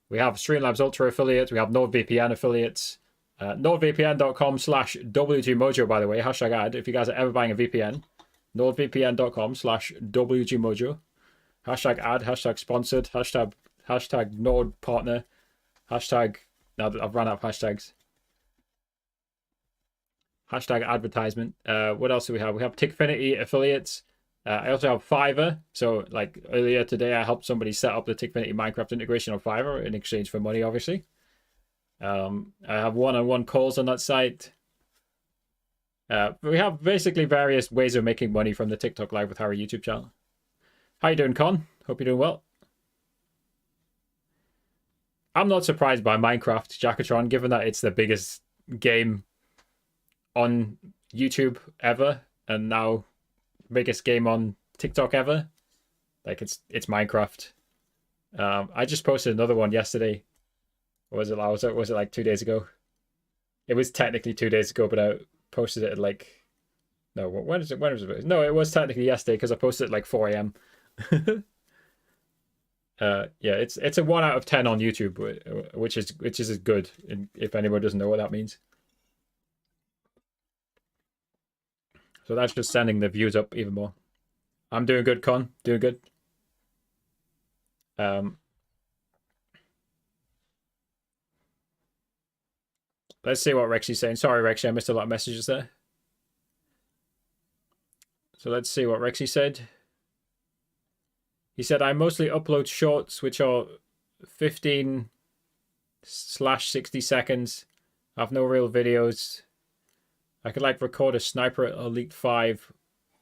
We have Streamlabs Ultra affiliates. We have NordVPN affiliates. NordVPN.com/WGMojo, by the way, #ad. If you guys are ever buying a VPN, NordVPN.com/WGMojo. #ad, #sponsored, #, Nord partner, now that I've run out of hashtags. #advertisement. What else do we have? We have Tickfinity affiliates. I also have Fiverr. So like earlier today, I helped somebody set up the Tickfinity Minecraft integration on Fiverr in exchange for money, obviously. I have one-on-one calls on that site. We have basically various ways of making money from the TikTok Live with Harry YouTube channel. How you doing, Con? Hope you're doing well. I'm not surprised by Minecraft, Jackatron, given that it's the biggest game on YouTube ever, and now biggest game on TikTok ever. Like it's Minecraft. I just posted another one yesterday. Or was it like 2 days ago? It was technically 2 days ago, but I posted it at like, no, when was it? No, it was technically yesterday because I posted it at like 4 a.m. Yeah, it's a 1 out of 10 on YouTube, which is good. If anyone doesn't know what that means. So that's just sending the views up even more. I'm doing good, Con. Doing good. Let's see what Rexy's saying. Sorry, Rexy, I missed a lot of messages there. So let's see what Rexy said. He said, I mostly upload shorts, which are 15/60 seconds. I have no real videos. I could like record a sniper at Elite 5,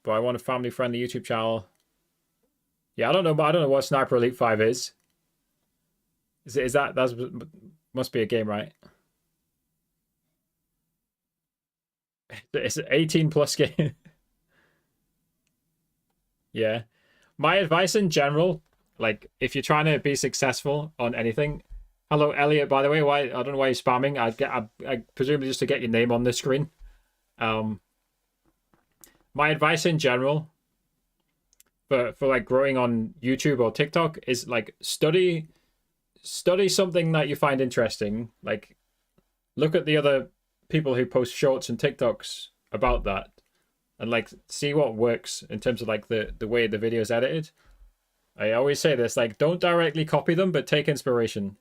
but I want a family-friendly YouTube channel. Yeah, I don't know what Sniper Elite 5 is. Is that must be a game, right? It's an 18+ game. Yeah. My advice in general, like if you're trying to be successful on anything. Hello, Elliot, by the way. I don't know why you're spamming. I presumably just to get your name on the screen. My advice in general, for like growing on YouTube or TikTok is like study something that you find interesting. Like look at the other people who post shorts and TikToks about that, and like see what works in terms of like the way the video is edited. I always say this, like don't directly copy them, but take inspiration.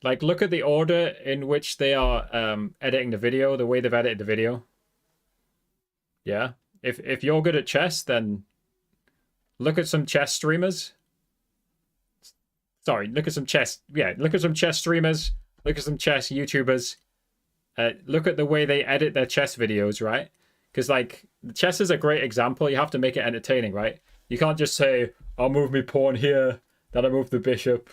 Like look at the order in which they are editing the video, the way they've edited the video. Yeah. If you're good at chess, then look at some chess streamers. Sorry, look at some chess. Yeah, look at some chess streamers. Look at some chess YouTubers. Look at the way they edit their chess videos, right? Because like chess is a great example. You have to make it entertaining, right? You can't just say, "I'll move my pawn here, then I move the bishop,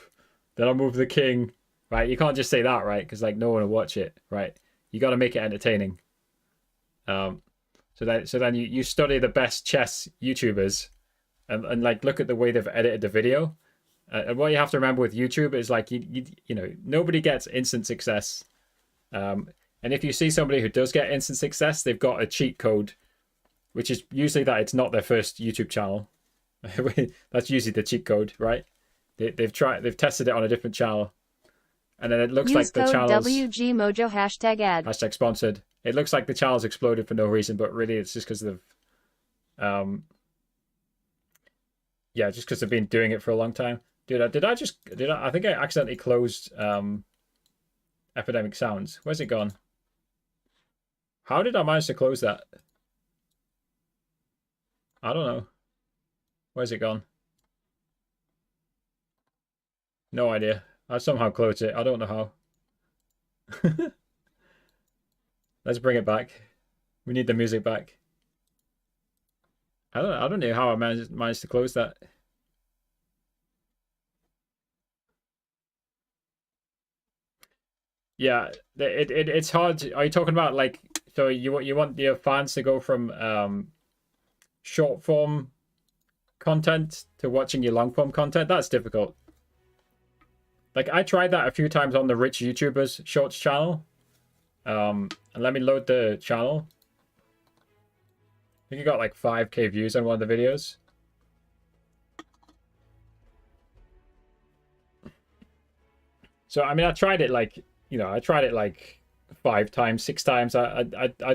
then I'll move the king," right? You can't just say that, right? Because like no one will watch it, right? You got to make it entertaining. So then you study the best chess YouTubers, and like look at the way they've edited the video. And what you have to remember with YouTube is like you know nobody gets instant success. And if you see somebody who does get instant success, they've got a cheat code, which is usually that it's not their first YouTube channel. That's usually the cheat code, right? They've tested it on a different channel, and then it looks like the channel's WG Mojo #ad. Hashtag sponsored. It looks like the channel's exploded for no reason, but really it's just because of yeah, just because they've been doing it for a long time. Dude, I think I accidentally closed Epidemic Sounds. Where's it gone? How did I manage to close that? I don't know. Where's it gone? No idea. I somehow closed it. I don't know how. Let's bring it back. We need the music back. I don't know how I managed to close that. Yeah, it's hard. Are you talking about like so you want your fans to go from short form content to watching your long form content? That's difficult. Like I tried that a few times on the Rich YouTubers Shorts channel. And let me load the channel. I think you got like 5K views on one of the videos. So I mean, I tried it like, you know, I tried it like 5 times, 6 times. I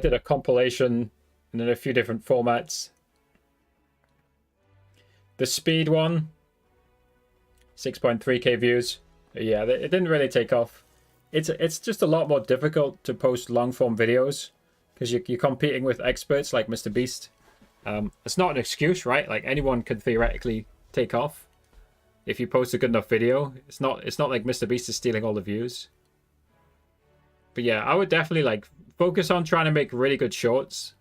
did a compilation and then a few different formats. The speed one, 6.3K views. Yeah, it didn't really take off. It's just a lot more difficult to post long form videos because you're competing with experts like Mr. Beast. It's not an excuse, right? Like anyone could theoretically take off if you post a good enough video. It's not like Mr. Beast is stealing all the views. But yeah, I would definitely like focus on trying to make really good shorts.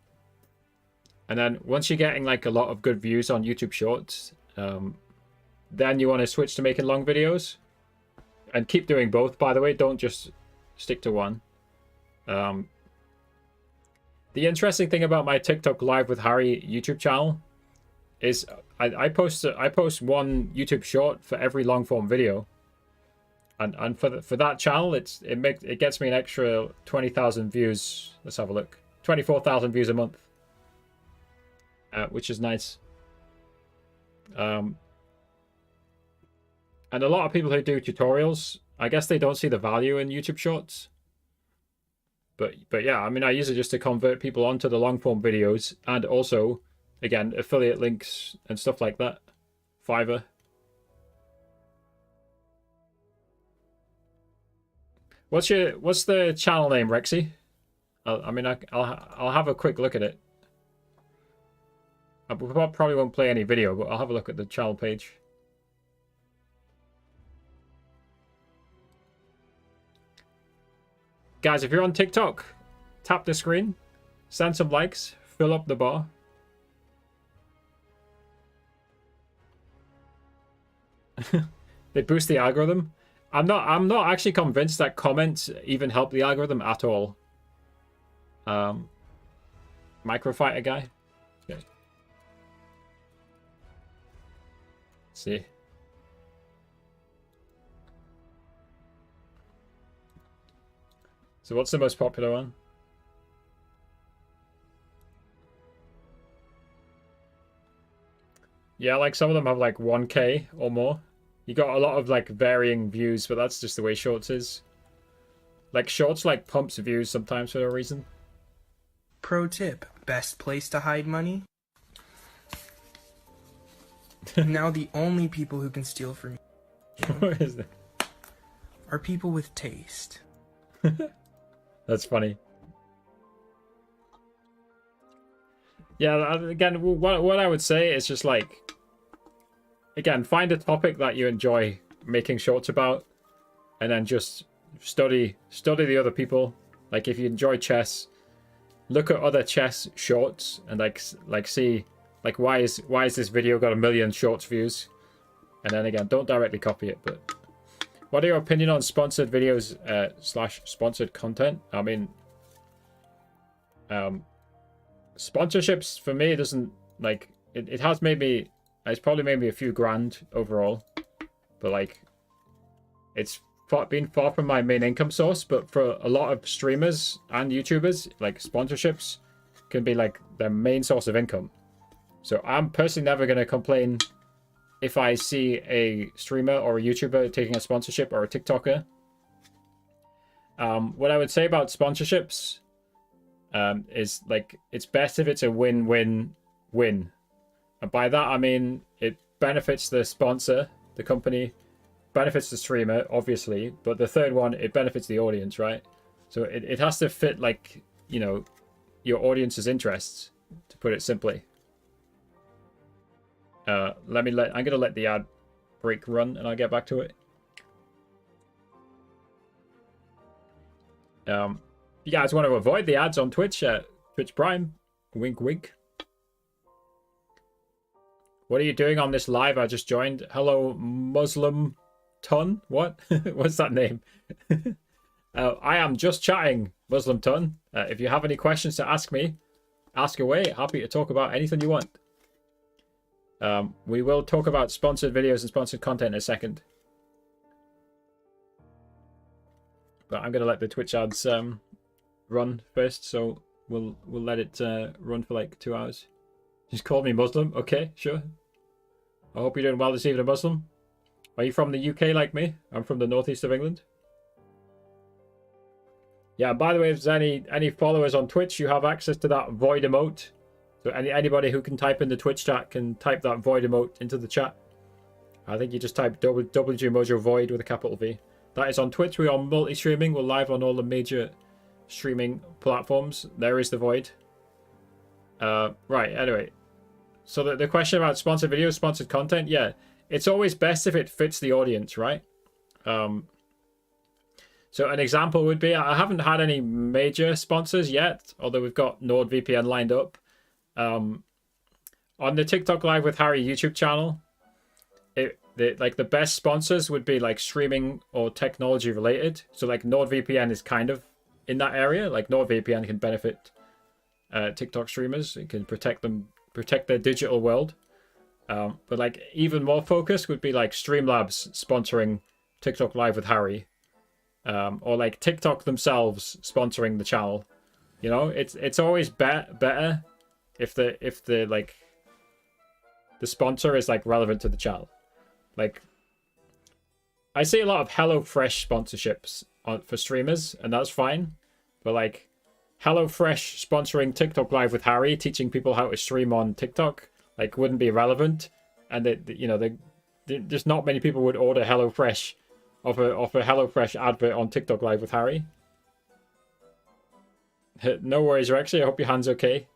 And then once you're getting like a lot of good views on YouTube Shorts, then you want to switch to making long videos. And keep doing both, by the way. Don't just stick to one. The interesting thing about my TikTok Live with Harry YouTube channel is I post one YouTube short for every long form video. And for that channel, it gets me an extra 20,000 views. Let's have a look. 24,000 views a month, which is nice. And a lot of people who do tutorials, I guess they don't see the value in YouTube Shorts. But yeah, I mean, I use it just to convert people onto the long form videos, and also, again, affiliate links and stuff like that. Fiverr. What's the channel name, Rexy? I'll have a quick look at it. I probably won't play any video, but I'll have a look at the channel page. Guys, if you're on TikTok, tap the screen, send some likes, fill up the bar. They boost the algorithm. I'm not actually convinced that comments even help the algorithm at all. Microfighter guy. Okay. Let's see. So what's the most popular one? Yeah, like some of them have like 1K or more. You got a lot of like varying views, but that's just the way Shorts is. Like Shorts like pumps views sometimes for no reason. Pro tip, best place to hide money? Now the only people who can steal from you What is that? are people with taste. That's funny. Yeah, again, what I would say is just like, again, find a topic that you enjoy making shorts about, and then just study the other people. Like if you enjoy chess, look at other chess shorts and like see like why is this video got 1 million shorts views, and then again, don't directly copy it. But what are your opinion on sponsored videos / sponsored content? I mean, sponsorships for me doesn't like it has maybe it's probably made me a few grand overall, but like it's been far from my main income source. But for a lot of streamers and YouTubers, like sponsorships can be like their main source of income. So I'm personally never going to complain if I see a streamer or a YouTuber taking a sponsorship or a TikToker. What I would say about sponsorships is like it's best if it's a win-win-win. And by that I mean it benefits the sponsor, the company, benefits the streamer, obviously, but the third one, it benefits the audience, right? So it has to fit like, you know, your audience's interests, to put it simply. I'm gonna let the ad break run and I'll get back to it. You guys want to avoid the ads on Twitch, Twitch Prime, wink wink. What are you doing on this live? I just joined. Hello, Muslim Ton. What? What's that name? I am just chatting, Muslim Ton. If you have any questions to ask me, ask away. Happy to talk about anything you want. We will talk about sponsored videos and sponsored content in a second. But I'm gonna let the Twitch ads run first, so we'll let it run for like 2 hours. Just call me Muslim. Okay, sure. I hope you're doing well this evening, Muslim. Are you from the UK like me? I'm from the northeast of England. Yeah, by the way, if there's any followers on Twitch, you have access to that void emote. So anybody who can type in the Twitch chat can type that void emote into the chat. I think you just type WG Mojo void with a capital V. That is on Twitch. We are multi-streaming. We're live on all the major streaming platforms. There is the void. Right, anyway. So the question about sponsored videos, sponsored content, yeah. It's always best if it fits the audience, right? So an example would be, I haven't had any major sponsors yet, although we've got NordVPN lined up. On the TikTok Live with Harry YouTube channel, the best sponsors would be like streaming or technology related. So like NordVPN is kind of in that area. Like NordVPN can benefit TikTok streamers. It can protect their digital world. But like even more focused would be like Streamlabs sponsoring TikTok Live with Harry, or like TikTok themselves sponsoring the channel. You know, it's always better if the like the sponsor is like relevant to the channel. Like I see a lot of HelloFresh sponsorships for streamers, and that's fine. But like HelloFresh sponsoring TikTok Live with Harry, teaching people how to stream on TikTok, like wouldn't be relevant. And there's not many people would order HelloFresh off a HelloFresh advert on TikTok Live with Harry. No worries, Rexy. I hope your hand's okay.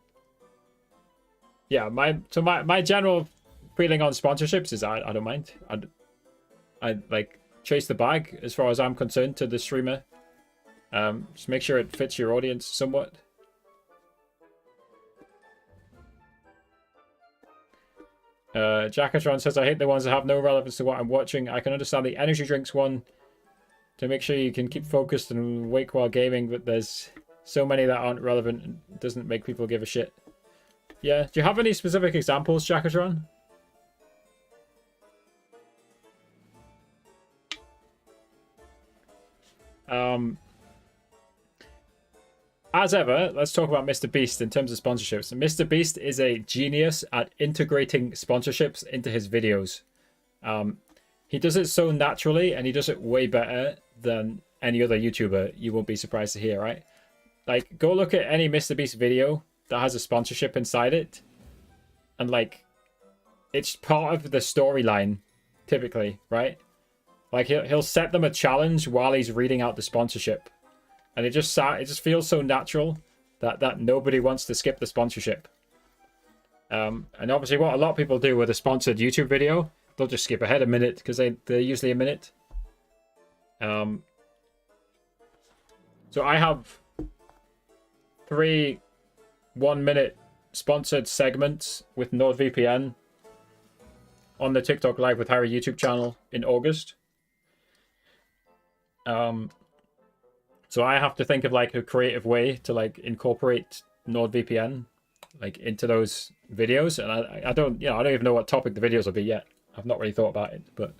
Yeah, my general feeling on sponsorships is I don't mind. I like chase the bag as far as I'm concerned to the streamer. Just make sure it fits your audience somewhat. Jackatron says, I hate the ones that have no relevance to what I'm watching. I can understand the energy drinks one to make sure you can keep focused and wake while gaming, but there's so many that aren't relevant and doesn't make people give a shit. Yeah, do you have any specific examples, Jackatron? as ever, let's talk about Mr. Beast in terms of sponsorships. Mr. Beast is a genius at integrating sponsorships into his videos. He does it so naturally, and he does it way better than any other YouTuber. You won't be surprised to hear, right? Like, go look at any Mr. Beast video that has a sponsorship inside it, and like, it's part of the storyline, typically, right? Like, he'll set them a challenge while he's reading out the sponsorship. And it just feels so natural that nobody wants to skip the sponsorship. And obviously what a lot of people do with a sponsored YouTube video, they'll just skip ahead a minute because they're usually a minute. So I have 3 1-minute sponsored segments with NordVPN on the TikTok Live with Harry YouTube channel in August. So I have to think of like a creative way to like incorporate NordVPN like into those videos, and I don't even know what topic the videos will be yet. I've not really thought about it, but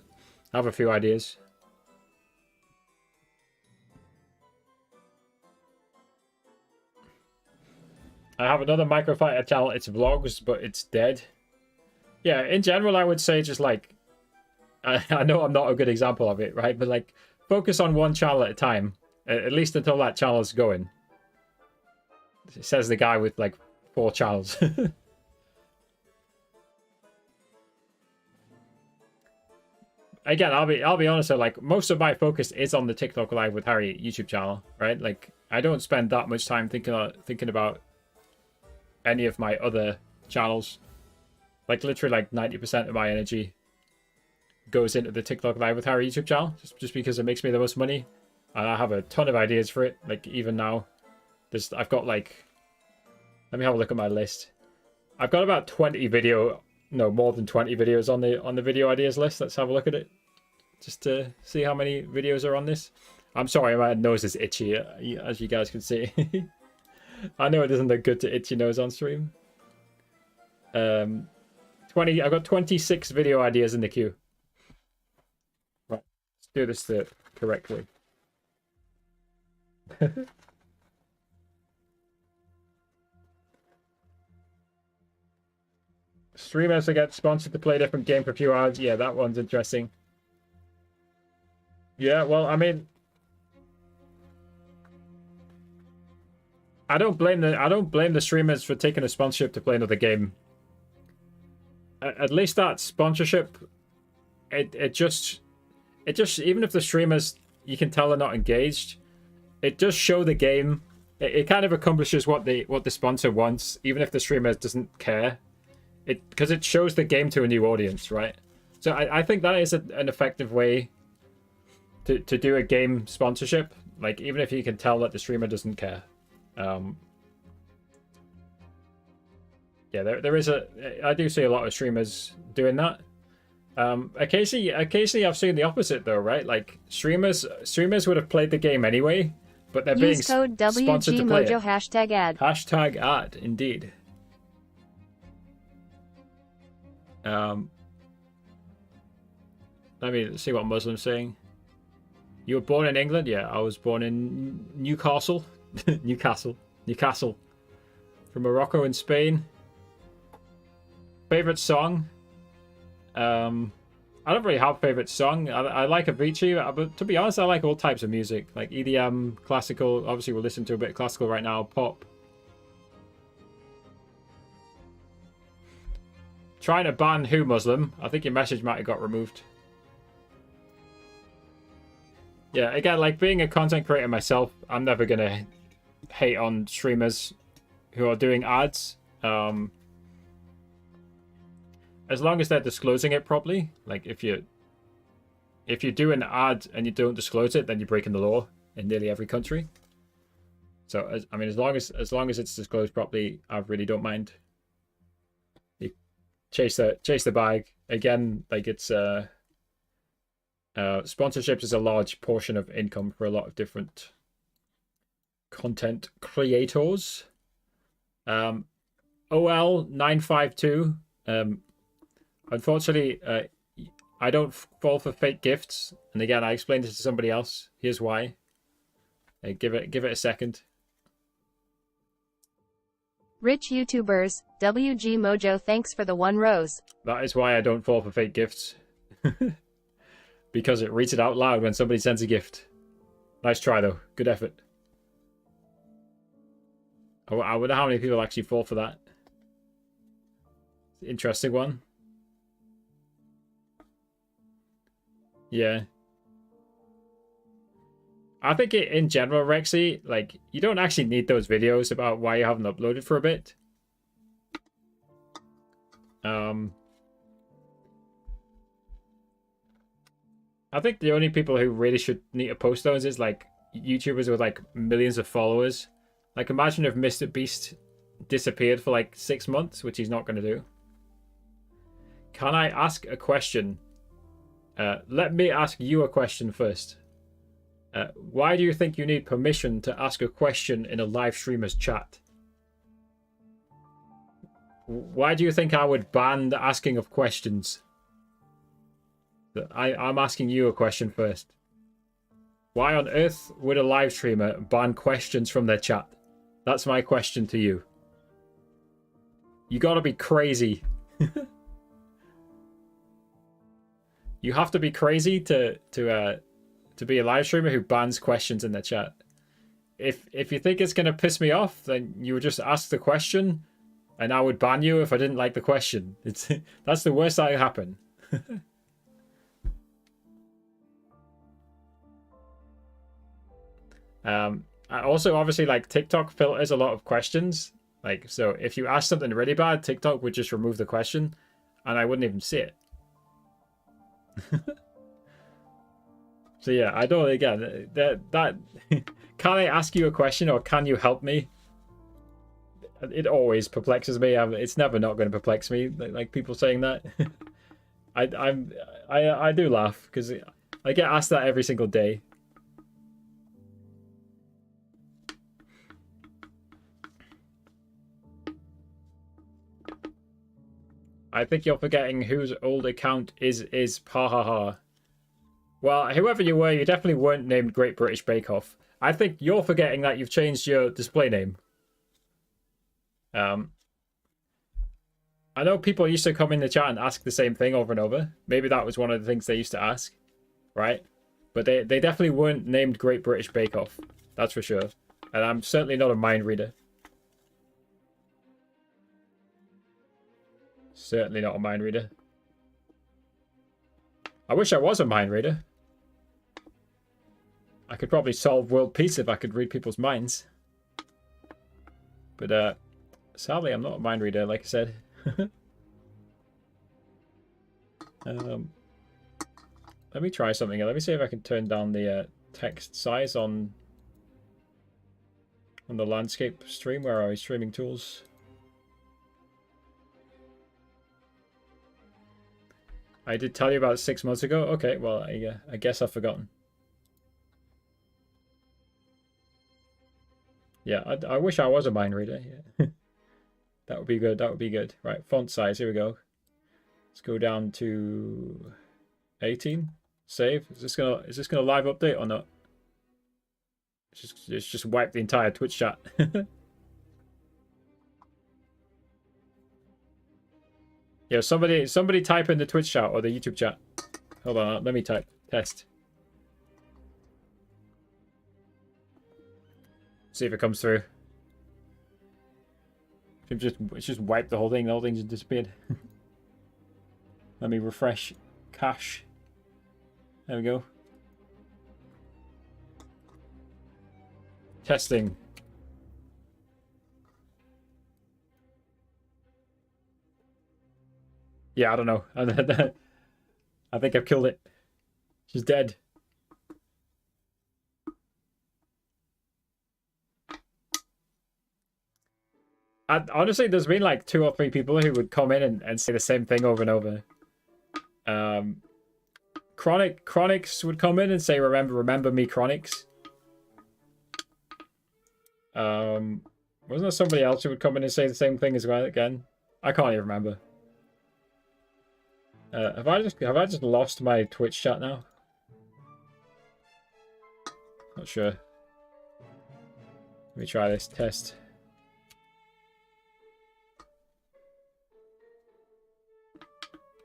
I have a few ideas. I have another Microfighter channel. It's vlogs, but it's dead. Yeah, in general, I would say just like I know I'm not a good example of it, right? But like focus on one channel at a time. At least until that channel is going. Says the guy with like 4 channels. Again, I'll be honest though, like most of my focus is on the TikTok Live with Harry YouTube channel, right? Like I don't spend that much time thinking about any of my other channels. Like literally like 90% of my energy goes into the TikTok Live with Harry YouTube channel, just because it makes me the most money. And I have a ton of ideas for it. Like even now, I've got like, let me have a look at my list. I've got about 20 more than 20 videos on the video ideas list. Let's have a look at it, just to see how many videos are on this. I'm sorry, my nose is itchy, as you guys can see. I know it doesn't look good to itch your nose on stream. 20. I've got 26 video ideas in the queue. Right, let's do this correctly. Streamers that get sponsored to play a different game for a few hours. Yeah, that one's interesting. Yeah, well, I mean, I don't blame the streamers for taking a sponsorship to play another game. At least that sponsorship, it just even if the streamers, you can tell they're not engaged, it does show the game. It kind of accomplishes what the sponsor wants, even if the streamer doesn't care. Because it shows the game to a new audience, right? So I think that is an effective way to do a game sponsorship. Like even if you can tell that the streamer doesn't care. Yeah, there is I do see a lot of streamers doing that. Occasionally I've seen the opposite though, right? Like streamers would have played the game anyway, but they're being code sponsored to play WGMojo it. #ad. #ad, indeed. Let me see what Muslim's saying. You were born in England? Yeah, I was born in Newcastle. Newcastle. From Morocco and Spain. Favorite song? I don't really have a favorite song. I like Avicii, but to be honest, I like all types of music. Like EDM, classical. Obviously, we'll listen to a bit of classical right now. Pop. Trying to ban who, Muslim? I think your message might have got removed. Yeah, again, like being a content creator myself, I'm never going to hate on streamers who are doing ads. As long as they're disclosing it properly. Like if you do an ad and you don't disclose it, then you're breaking the law in nearly every country. So I mean, as long as it's disclosed properly, I really don't mind. You chase the bag again. Like it's sponsorships is a large portion of income for a lot of different content creators. OL952. Unfortunately, I don't fall for fake gifts. And again, I explained this to somebody else. Here's why. Give it a second. Rich YouTubers, WG Mojo thanks for the 1 rose. That is why I don't fall for fake gifts. Because it reads it out loud when somebody sends a gift. Nice try, though. Good effort. I wonder how many people actually fall for that. Interesting one. Yeah. I think in general, Rexy, like, you don't actually need those videos about why you haven't uploaded for a bit. I think the only people who really should need to post those is, like, YouTubers with, like, millions of followers. Like, imagine if Mr. Beast disappeared for, like, 6 months, which he's not going to do. Can I ask a question? Let me ask you a question first. Why do you think you need permission to ask a question in a live streamer's chat? Why do you think I would ban the asking of questions? I'm asking you a question first. Why on earth would a live streamer ban questions from their chat? That's my question to you. You gotta be crazy. You have to be crazy to be a live streamer who bans questions in the chat. If you think it's gonna piss me off, then you would just ask the question, and I would ban you if I didn't like the question. That's the worst that could happen. Also, obviously, like, TikTok filters a lot of questions. Like, so if you ask something really bad, TikTok would just remove the question, and I wouldn't even see it. So yeah, I don't, again, that can I ask you a question or can you help me? It always perplexes me. It's never not going to perplex me. Like people saying that. I do laugh because I get asked that every single day. I think you're forgetting whose old account is ha ha ha. Well, whoever you were, you definitely weren't named Great British Bake Off. I think you're forgetting that you've changed your display name. I know people used to come in the chat and ask the same thing over and over. Maybe that was one of the things they used to ask, right? But they definitely weren't named Great British Bake Off. That's for sure. And I'm certainly not a mind reader. Certainly not a mind reader. I wish I was a mind reader. I could probably solve world peace if I could read people's minds. But sadly, I'm not a mind reader, like I said. Let me try something. Let me see if I can turn down the text size on the landscape stream. Where are we? Streaming tools. I did tell you about it 6 months ago. Okay, well, I guess I've forgotten. Yeah, I wish I was a mind reader. Yeah. That would be good. That would be good. Right, font size. Here we go. Let's go down to 18. Save. Is this gonna live update or not? It's just wipe the entire Twitch chat. Yeah, somebody type in the Twitch chat or the YouTube chat. Hold on, let me type. Test. See if it comes through. It's just wiped the whole thing. The whole thing just disappeared. Let me refresh cache. There we go. Testing. Yeah, I don't know. I think I've killed it. She's dead. Honestly, there's been like 2 or 3 people who would come in and say the same thing over and over. Chronics would come in and say, remember me, Chronics. Wasn't there somebody else who would come in and say the same thing as well again? I can't even remember. Have I just lost my Twitch chat now? Not sure. Let me try this test.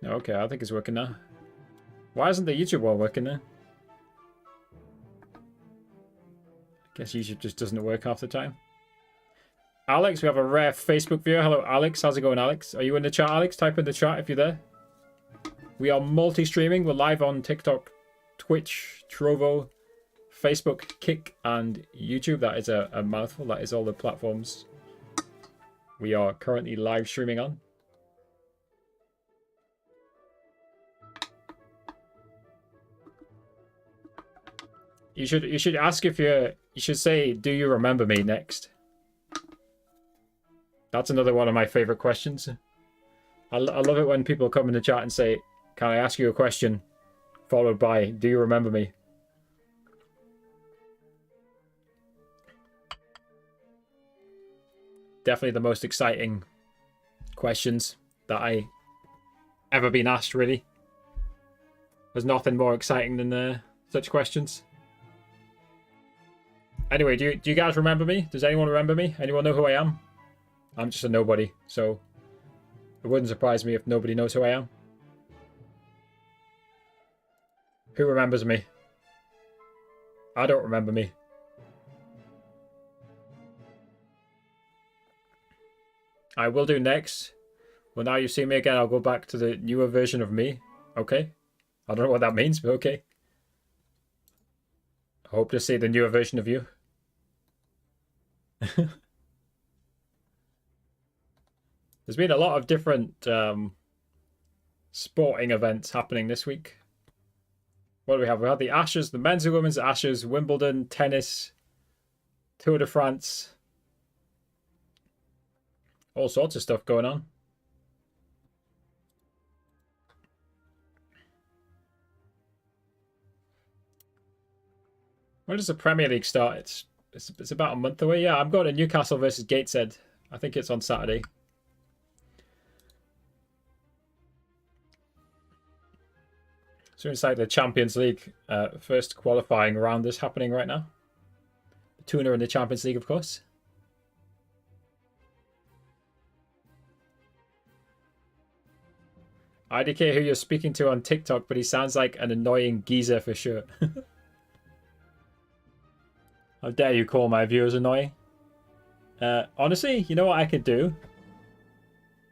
Okay, I think it's working now. Why isn't the YouTube one working now? I guess YouTube just doesn't work half the time. Alex, we have a rare Facebook viewer. Hello, Alex. How's it going, Alex? Are you in the chat, Alex? Type in the chat if you're there. We are multi-streaming. We're live on TikTok, Twitch, Trovo, Facebook, Kick, and YouTube. That is a mouthful. That is all the platforms we are currently live streaming on. You should ask if you should say, "Do you remember me?" next. That's another one of my favorite questions. I love it when people come in the chat and say, "Can I ask you a question?" followed by, "Do you remember me?" Definitely the most exciting questions that I ever been asked, really. There's nothing more exciting than such questions. Anyway, do you guys remember me? Does anyone remember me? Anyone know who I am? I'm just a nobody, so it wouldn't surprise me if nobody knows who I am. Who remembers me? I don't remember me. I will do next. Well, now you've seen me again, I'll go back to the newer version of me. Okay? I don't know what that means, but okay. I hope to see the newer version of you. There's been a lot of different sporting events happening this week. What do we have? We had the Ashes, the men's and women's Ashes, Wimbledon, tennis, Tour de France. All sorts of stuff going on. When does the Premier League start? It's about a month away. Yeah, I'm going to Newcastle versus Gateshead. I think it's on Saturday. So inside the Champions League, first qualifying round is happening right now. The Tuna in the Champions League, of course. IDK, who you're speaking to on TikTok, but he sounds like an annoying geezer for sure. How dare you call my viewers annoying? Honestly, you know what I could do?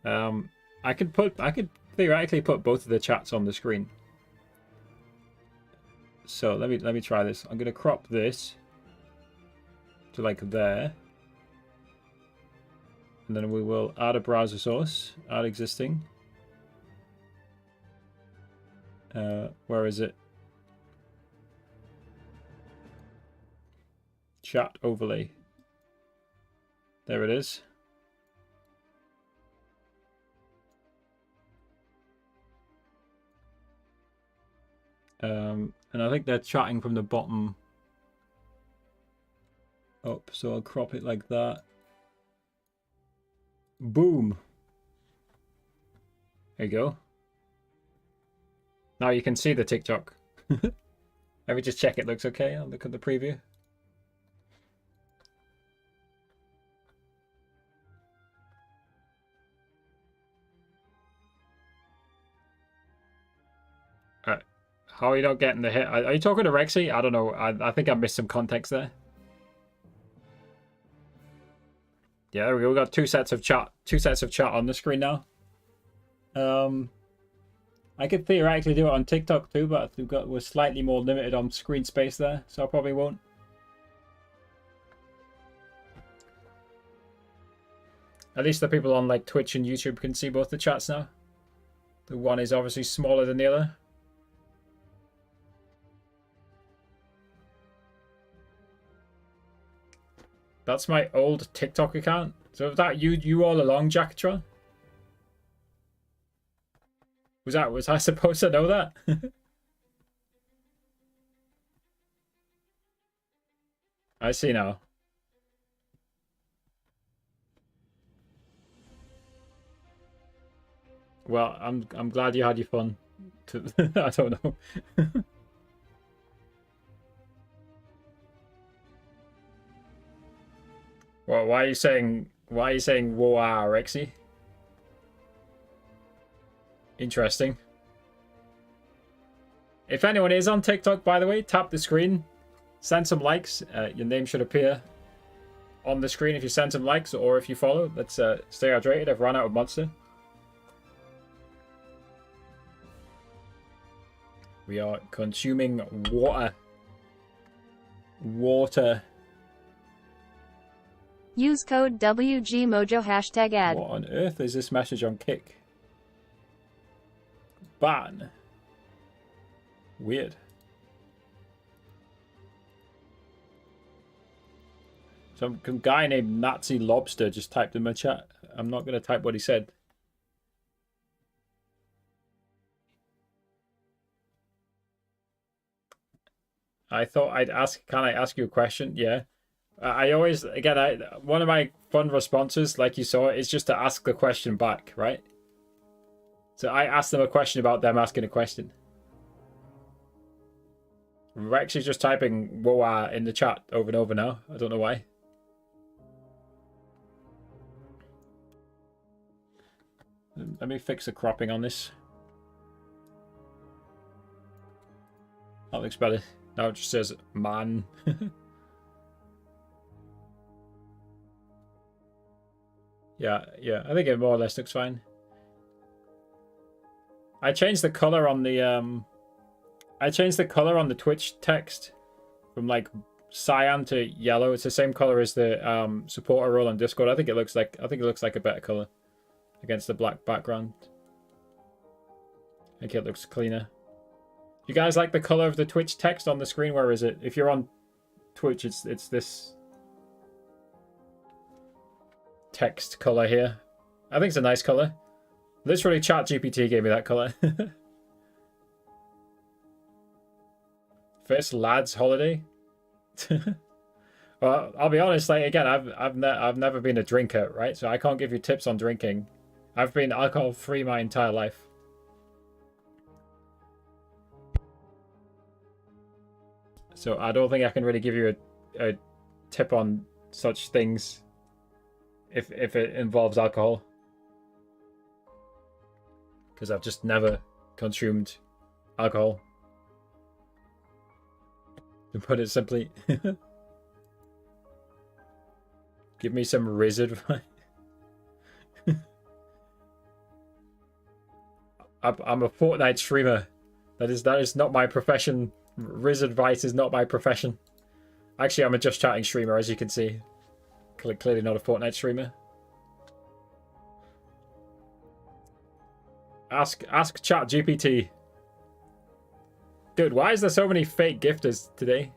I could theoretically put both of the chats on the screen. So let me try this. I'm gonna crop this to like there. And then we will add a browser source, add existing. Where is it? Chat overlay. There it is. And I think they're chatting from the bottom up, so I'll crop it like that. Boom. There you go. Now you can see the TikTok. Let me just check it looks okay. I'll look at the preview. How are you not getting the hit? Are you talking to Rexy? I don't know. I think I missed some context there. Yeah, there we go. We got two sets of chat on the screen now. I could theoretically do it on TikTok too, but we're slightly more limited on screen space there, so I probably won't. At least the people on like Twitch and YouTube can see both the chats now. The one is obviously smaller than the other. That's my old TikTok account. So was that you all along, Jackatron? Was I supposed to know that? I see now. Well, I'm glad you had your fun. I don't know. Well, why are you saying whoa, Rexy? Interesting. If anyone is on TikTok, by the way, tap the screen, send some likes. Your name should appear on the screen if you send some likes or if you follow. Let's stay hydrated. I've run out of Monster. We are consuming water. Water. Use code WGMojo #ad. What on earth is this message on Kick? Ban. Weird. Some guy named Nazi Lobster just typed in my chat. I'm not going to type what he said. I thought I'd ask, can I ask you a question? Yeah. I always, again, one of my fun responses, like you saw, is just to ask the question back, right? So I asked them a question about them asking a question. Rex is just typing "woah" in the chat over and over now. I don't know why. Let me fix the cropping on this. That looks better. Now it just says "man." Yeah, I think it more or less looks fine. I changed the color on the Twitch text from like cyan to yellow. It's the same color as the supporter role on Discord. I think it looks like a better color against the black background. I think it looks cleaner. You guys like the color of the Twitch text on the screen? Where is it? If you're on Twitch, it's this text color here. I think it's a nice color. Literally, ChatGPT gave me that color. First lads holiday. Well, I'll be honest. Like again, I've never been a drinker, right? So I can't give you tips on drinking. I've been alcohol free my entire life. So I don't think I can really give you a tip on such things if it involves alcohol. Because I've just never consumed alcohol. To put it simply. Give me some Riz advice. I'm a Fortnite streamer. That is not my profession. Riz advice is not my profession. Actually, I'm a just chatting streamer, as you can see. Clearly not a Fortnite streamer. Ask ChatGPT. Dude, why is there so many fake gifters today?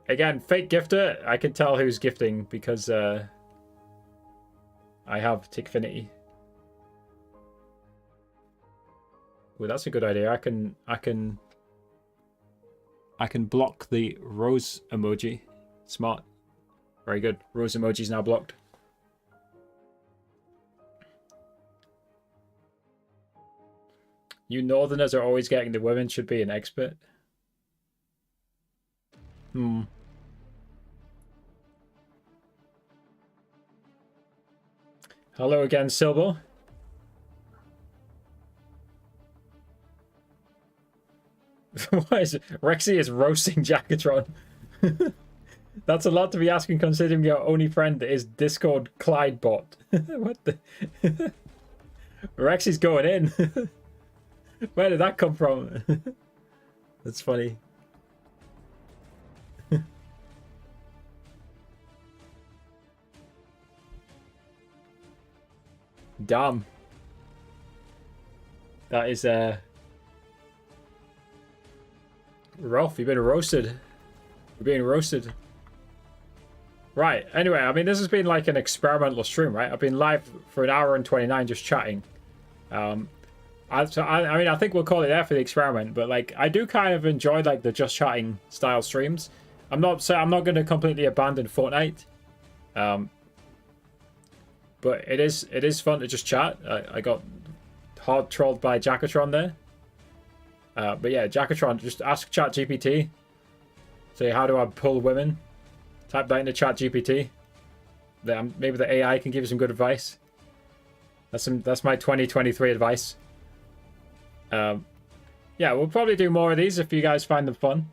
Again, fake gifter, I can tell who's gifting because I have Tickfinity. Well, that's a good idea. I can block the rose emoji. Smart. Very good. Rose emoji is now blocked. You northerners are always getting the women should be an expert. Hello again, Silbo. Why is it? Rexy is roasting Jackatron. That's a lot to be asking considering your only friend is Discord Clydebot. What the? Rexy's going in. Where did that come from? That's funny. Damn. That is Rolf, you've been roasted. You're being roasted. Right, anyway, I mean, this has been like an experimental stream, right? I've been live for an hour and 29 just chatting. I mean, I think we'll call it there for the experiment, but like, I do kind of enjoy like the just chatting style streams. I'm not going to completely abandon Fortnite. But it is fun to just chat. I got hard trolled by Jackatron there. But yeah, Jackatron, just ask ChatGPT. Say, how do I pull women? Type that into ChatGPT. Maybe the AI can give you some good advice. That's my 2023 advice. Yeah, we'll probably do more of these if you guys find them fun.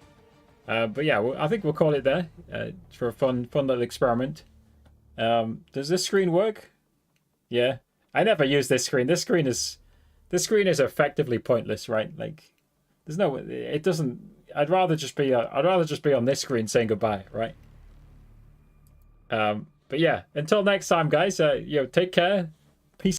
But yeah, I think we'll call it there for a fun little experiment. Does this screen work? Yeah, I never use this screen. This screen is effectively pointless, right? Like, there's no, it doesn't. I'd rather just be on this screen saying goodbye, right? But yeah, until next time, guys. Take care.